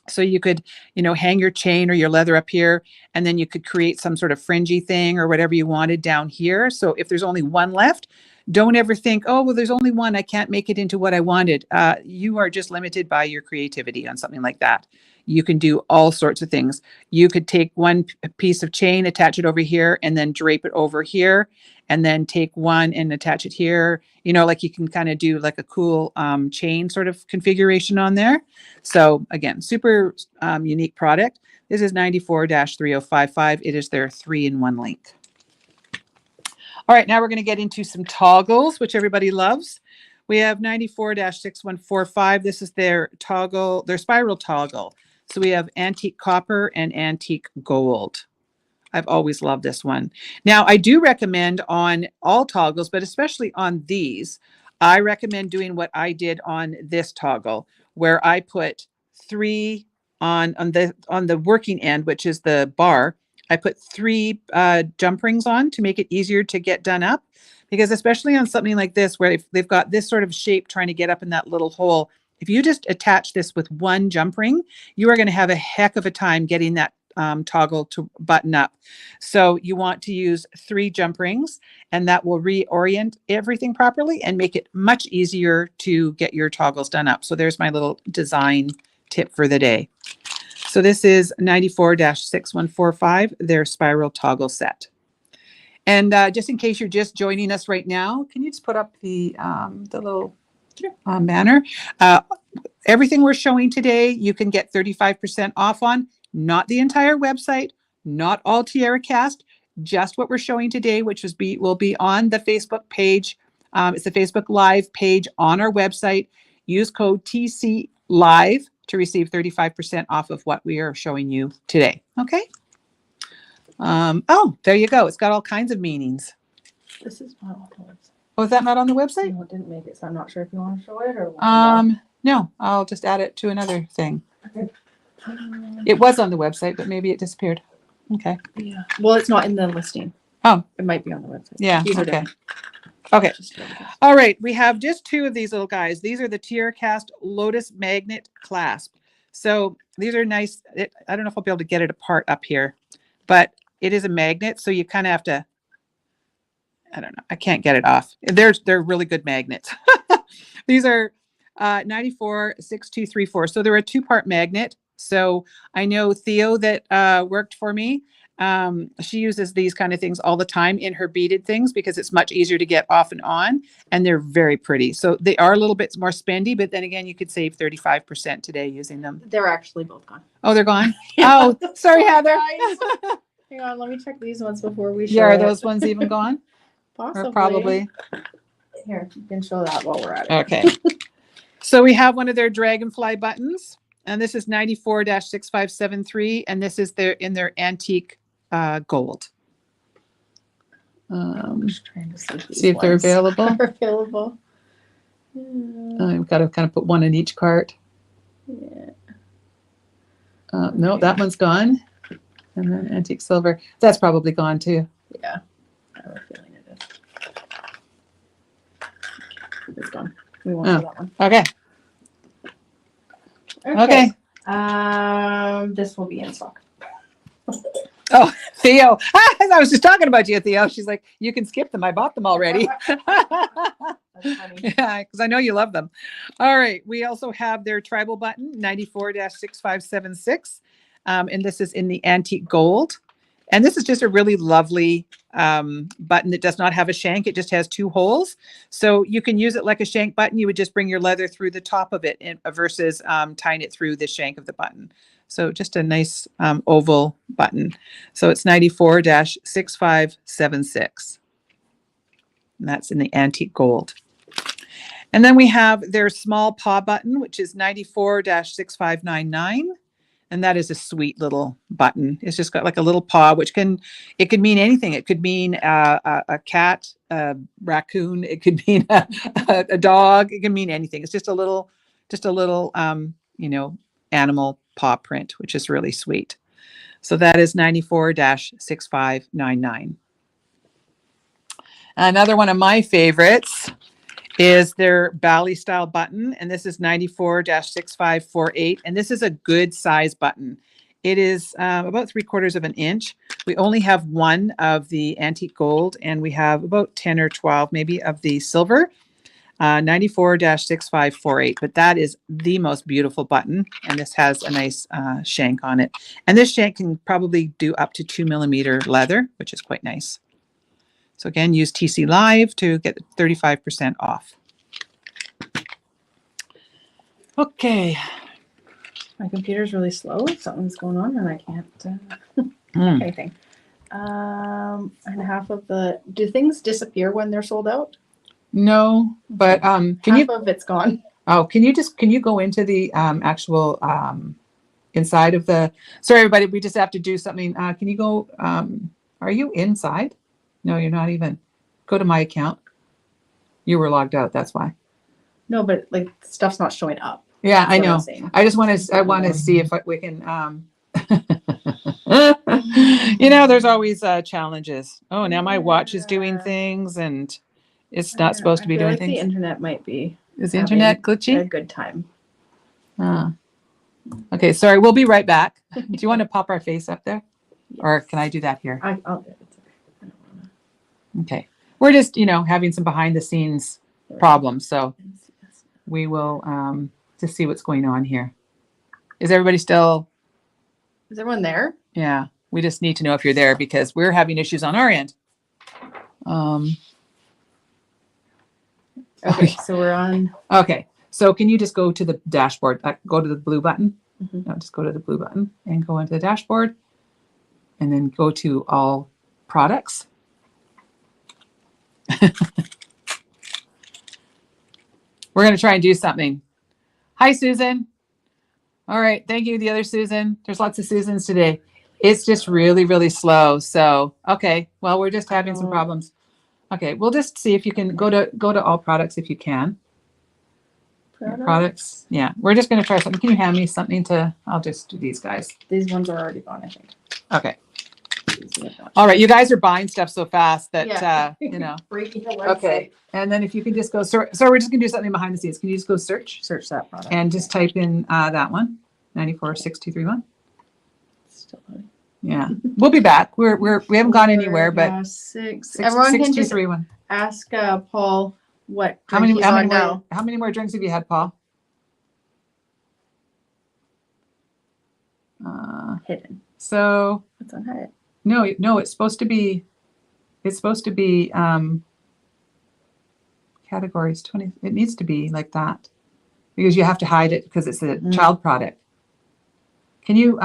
So you could, hang your chain or your leather up here, and then you could create some sort of fringy thing or whatever you wanted down here. So if there's only one left, don't ever think, oh, well, there's only one, I can't make it into what I wanted. You are just limited by your creativity on something like that. You can do all sorts of things. You could take one piece of chain, attach it over here, and then drape it over here, and then take one and attach it here. Like you can kind of do like a cool chain sort of configuration on there. So again, super unique product. This is 94-3055. It is their 3-in-1 link. All right, now we're going to get into some toggles, which everybody loves. We have 94-6145. This is their toggle, their spiral toggle. So we have antique copper and antique gold. I've always loved this one. Now, I do recommend on all toggles, but especially on these, I recommend doing what I did on this toggle, where I put 3 on the working end, which is the bar. I put 3 jump rings on to make it easier to get done up, because especially on something like this, where they've got this sort of shape trying to get up in that little hole, if you just attach this with 1 jump ring, you are going to have a heck of a time getting that toggle to button up. So you want to use 3 jump rings, and that will reorient everything properly and make it much easier to get your toggles done up. So there's my little design tip for the day. So this is 94-6145, their spiral toggle set. And just in case you're just joining us right now, can you just put up the little banner? Everything we're showing today, you can get 35% off on. Not the entire website, not all Tiara Cast, just what we're showing today, which will be on the Facebook page. It's the Facebook Live page on our website. Use code TC Live to receive 35% off of what we are showing you today. Okay. Oh, there you go. It's got all kinds of meanings. This is not on the website. Oh, is that not on the website? No, it didn't make it, so I'm not sure if you want to show it or. No, I'll just add it to another thing. Okay. It was on the website, but maybe it disappeared. Okay. Yeah. Well, it's not in the listing. Oh, it might be on the website. Yeah. These are okay. different. Okay. All right. We have just 2 of these little guys. These are the Tiara Cast Lotus Magnet Clasp. So these are nice. I don't know if I'll be able to get it apart up here, but it is a magnet. So you kind of have to, I don't know. I can't get it off. They're really good magnets. These are 94-6234. So they're a 2-part magnet. So I know Theo that worked for me. She uses these kind of things all the time in her beaded things because it's much easier to get off and on, and they're very pretty. So they are a little bit more spendy, but then again, you could save 35% today using them. They're actually both gone. Oh, they're gone? Oh, sorry, Heather. Hang on, let me check these ones before we show Yeah, are it. those ones even gone? Possibly. Or probably. Here, you can show that while we're at it. Okay. So we have one of their dragonfly buttons, and this is 94-6573, and this is in their antique gold. I'm just trying to see if they're available. Available. I've got to kind of put one in each cart. Yeah. No, that one's gone. And then antique silver. That's probably gone too. Yeah. I have a feeling it is. It's gone. We won't do that one. Okay. Okay. This will be in stock. Oh, Theo. I was just talking about you, Theo. She's like, you can skip them. I bought them already. That's funny. Yeah, because I know you love them. All right. We also have their tribal button, 94-6576. And this is in the antique gold. And this is just a really lovely button that does not have a shank. It just has 2 holes. So you can use it like a shank button. You would just bring your leather through the top of it versus tying it through the shank of the button. So just a nice oval button. So it's 94-6576. And that's in the antique gold. And then we have their small paw button, which is 94-6599. And that is a sweet little button. It's just got like a little paw, which it could mean anything. It could mean a cat, a raccoon. It could mean a dog. It can mean anything. It's just a little, animal paw print, which is really sweet. So that is 94-6599. Another one of my favorites is their Bally style button. And this is 94-6548. And this is a good size button. It is about 3/4 of an inch. We only have one of the antique gold, and we have about 10 or 12 maybe of the silver. 94-6548, but that is the most beautiful button. And this has a nice shank on it. And this shank can probably do up to 2mm leather, which is quite nice. So again, use TC Live to get 35% off. Okay. My computer's really slow. Something's going on and I can't anything. And half of do things disappear when they're sold out? No, but can half of it's gone. Oh, can you go into the actual inside of the, sorry everybody, we just have to do something. Can you go, are you inside? No, you're not even. Go to my account. You were logged out, that's why. No, but like stuff's not showing up. Yeah, I know. I just want to see if we can you know, there's always challenges. Oh, now my watch is doing things and it's not supposed to be doing things. The internet might be. Is the internet glitchy? A good time. Okay, sorry. We'll be right back. Do you want to pop our face up there? Yes. Or can I do that here? I'll do it. I don't wanna. Okay. We're just, having some behind the scenes problems. So we will just see what's going on here. Is everybody still? Is everyone there? Yeah. We just need to know if you're there because we're having issues on our end. Okay, so we're on. Okay, so can you just go to the dashboard? Go to the blue button. No, just go to the blue button and go into the dashboard and then go to all products. We're going to try and do something. Hi, Susan. All right, thank you, the other Susan. There's lots of Susans today. It's just really, really slow. So, okay, well, we're just having some problems. Okay, we'll just see if you can go to all products if you can. Products. Yeah, we're just going to try something. Can you hand me something to? I'll just do these guys. These ones are already gone, I think. Okay. All right, you guys are buying stuff so fast that Breaking the website. Okay, and then if you can just go so we're just gonna do something behind the scenes. Can you just go search that product and just type in that one 94-6231. Still loading. Yeah, we'll be back. We haven't gone anywhere, but 6231. Ask Paul what how many more drinks have you had, Paul? Hidden. So what's on it? No, it's supposed to be categories 20. It needs to be like that because you have to hide it because it's a child product. Can you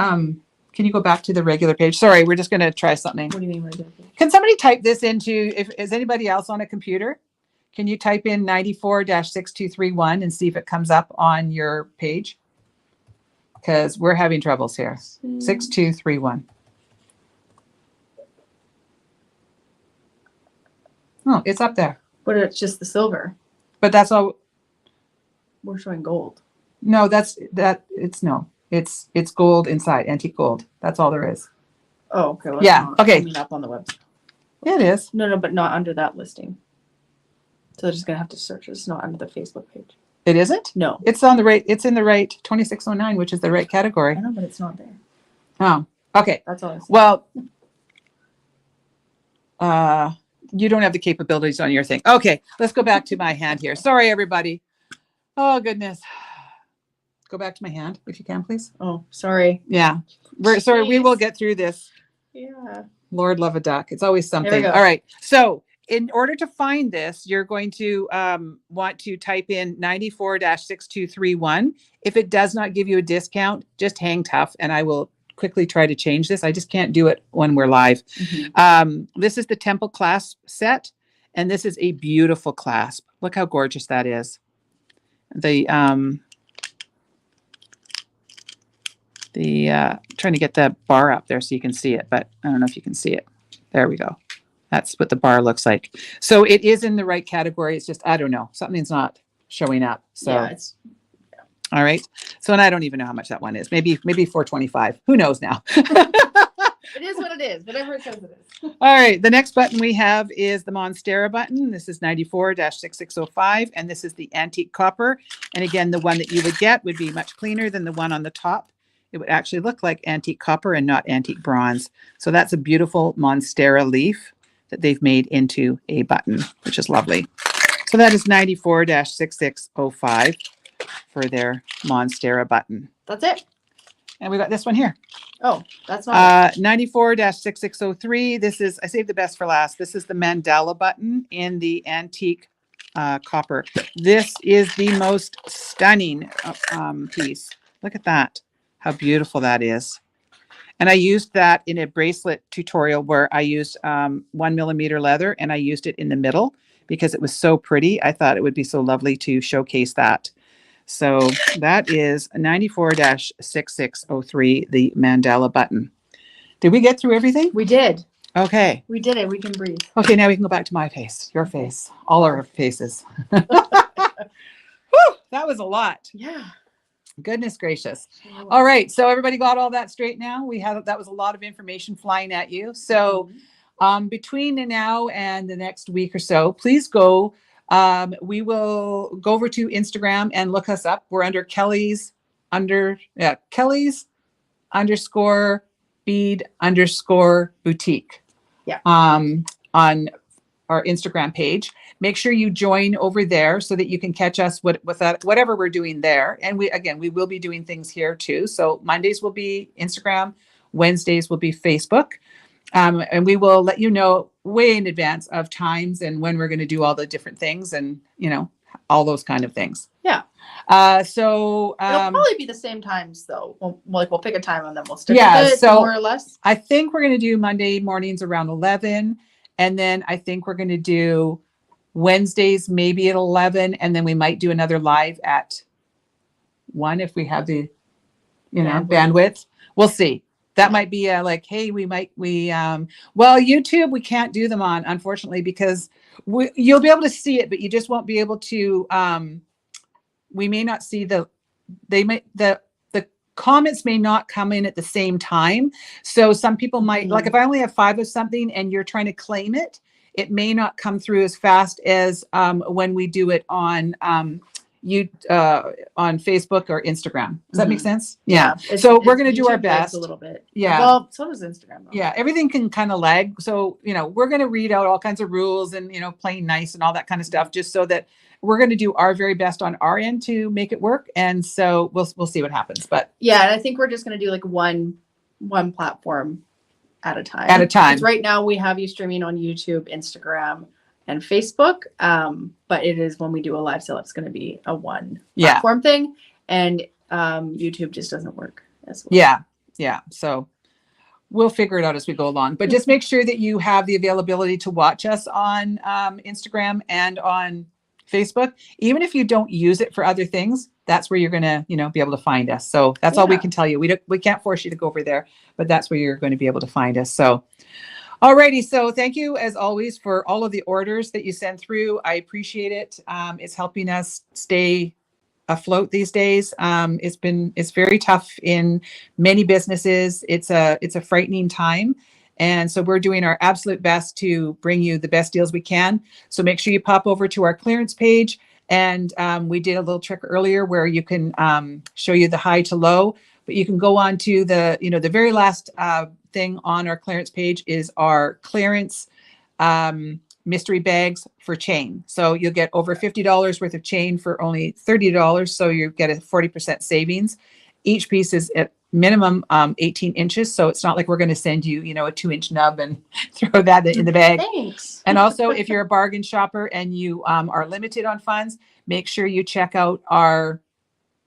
go back to the regular page? Sorry, we're just going to try something. What do you mean regular page? Can somebody type this into, is anybody else on a computer? Can you type in 94-6231 and see if it comes up on your page? Because we're having troubles here. 6231. Oh, it's up there. But it's just the silver. But that's all. We're showing gold. No, it's gold inside, antique gold. That's all there is. Oh, okay. Well, yeah. Okay. Coming up on the website. Yeah, it is. No, but not under that listing. So they're just gonna have to search. It's not under the Facebook page. It isn't? No. It's on the right. It's in the right 2609, which is the right category. I know, but it's not there. Oh, okay. That's all. Well, you don't have the capabilities on your thing. Okay, let's go back to my hand here. Sorry, everybody. Oh, goodness. Go back to my hand, if you can, please. Oh, sorry. Yeah. Sorry, we will get through this. Yeah. Lord love a duck. It's always something. There we go. All right. So in order to find this, you're going to want to type in 94-6231. If it does not give you a discount, just hang tough and I will quickly try to change this. I just can't do it when we're live. This is the Temple clasp set, and this is a beautiful clasp. Look how gorgeous that is. Trying to get the bar up there so you can see it, but I don't know if you can see it. There we go. That's what the bar looks like. So it is in the right category. It's just, I don't know, something's not showing up. So yeah, All right. So, and I don't even know how much that one is. Maybe $4.25. Who knows now? It is what it is. Whatever it says it is. All right. The next button we have is the Monstera button. This is 94-6605, and this is the antique copper. And again, the one that you would get would be much cleaner than the one on the top. It would actually look like antique copper and not antique bronze. So that's a beautiful Monstera leaf that they've made into a button, which is lovely. So that is 94-6605 for their Monstera button. That's it. And we got this one here. Oh, that's not 94-6603. This is, I saved the best for last. This is the Mandala button in the antique copper. This is the most stunning piece. Look at that. How beautiful that is. And I used that in a bracelet tutorial where I used 1mm leather, and I used it in the middle because it was so pretty. I thought it would be so lovely to showcase that. So that is 94-6603, the Mandala button. Did we get through everything? We did. Okay. We did it. We can breathe. Okay, now we can go back to my face, your face, all our faces. Whew, that was a lot. Yeah. Goodness gracious. All right. So everybody got all that straight now. That was a lot of information flying at you. So between now and the next week or so, please go. We will go over to Instagram and look us up. We're under Kelly's _ Bead _ boutique. Yeah. On our Instagram page. Make sure you join over there so that you can catch us with that, whatever we're doing there. And we will be doing things here too. So Mondays will be Instagram, Wednesdays will be Facebook. And we will let you know way in advance of times and when we're going to do all the different things and, all those kind of things. Yeah. So it'll probably be the same times though. We'll pick a time and then we'll stick with it so more or less. I think we're going to do Monday mornings around 11. And then I think we're going to do Wednesdays maybe at 11. And then we might do another live at 1 if we have the, bandwidth. We'll see. That might be like, hey, YouTube, we can't do them on, unfortunately, because you'll be able to see it, but you just won't be able to, we may not see the comments may not come in at the same time. So some people might, like if I only have 5 of something and you're trying to claim it, it may not come through as fast as when we do it on on Facebook or Instagram. Does that make sense? Yeah. So we're going to do our best. A little bit. Yeah. Well, so does Instagram. Though. Yeah. Everything can kind of lag. So, we're going to read out all kinds of rules and, playing nice and all that kind of stuff, just so that we're going to do our very best on our end to make it work. And so we'll see what happens, but yeah. And I think we're just going to do like one platform at a time. Because right now we have you streaming on YouTube, Instagram, and Facebook. But it is when we do a live sale, it's going to be a one platform thing. And YouTube just doesn't work as well. Yeah. Yeah. So we'll figure it out as we go along, but just make sure that you have the availability to watch us on Instagram and on Facebook. Even if you don't use it for other things, that's where you're going to, be able to find us. So that's all we can tell you. We can't force you to go over there, but that's where you're going to be able to find us. So, alrighty. So thank you as always for all of the orders that you send through. I appreciate it. It's helping us stay afloat these days. It's very tough in many businesses. It's a frightening time. And so we're doing our absolute best to bring you the best deals we can. So make sure you pop over to our clearance page. And we did a little trick earlier where you can show you the high to low, but you can go on to the very last thing on our clearance page is our clearance mystery bags for chain. So you'll get over $50 worth of chain for only $30. So you get a 40% savings. Each piece is at minimum 18 inches. So it's not like we're going to send you, a 2-inch nub and throw that in the bag. Thanks. And also if you're a bargain shopper and you are limited on funds, make sure you check out our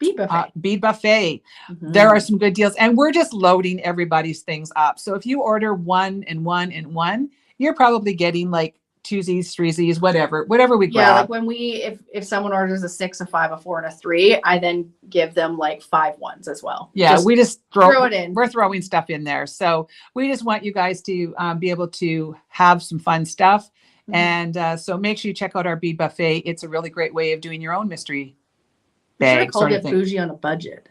Bead Buffet. There are some good deals and we're just loading everybody's things up. So if you order 1 and 1 and 1, you're probably getting like 2Zs, 3Zs, whatever we grab. Yeah, like when if someone orders a 6, a 5, a 4, and a 3, I then give them like 5 ones as well. Yeah, we just throw it in. We're throwing stuff in there. So we just want you guys to be able to have some fun stuff. And so make sure you check out our Bead Buffet. It's a really great way of doing your own mystery We should have bag called sort of it thing. bougie on a budget.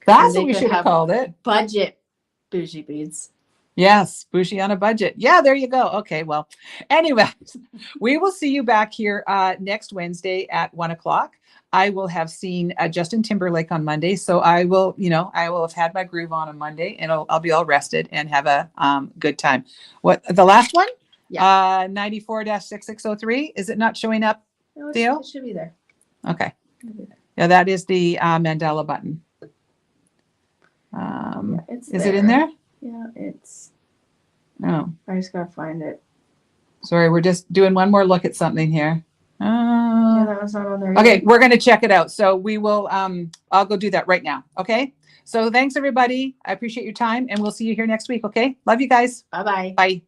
That's Then what we they could should have have called it. Budget bougie beads. Yes, bougie on a budget. Yeah, there you go. Okay, well, anyway, we will see you back here next Wednesday at 1:00. I will have seen Justin Timberlake on Monday, so I will, I will have had my groove on Monday, and I'll be all rested and have a good time. What the last one? Yeah. 94-6603. Is it not showing up, No, Theo? it should be there. Okay. It'll be there. Yeah, that is the Mandala button. Yeah, it's is it in there? Yeah, it's. No. I just gotta find it. Sorry, we're just doing one more look at something here. Yeah, that was not on there. Okay, either. we're going to check it out. So we will, I'll go do that right now. Okay. So thanks everybody. I appreciate your time and we'll see you here next week. Okay. Love you guys. Bye-bye. Bye.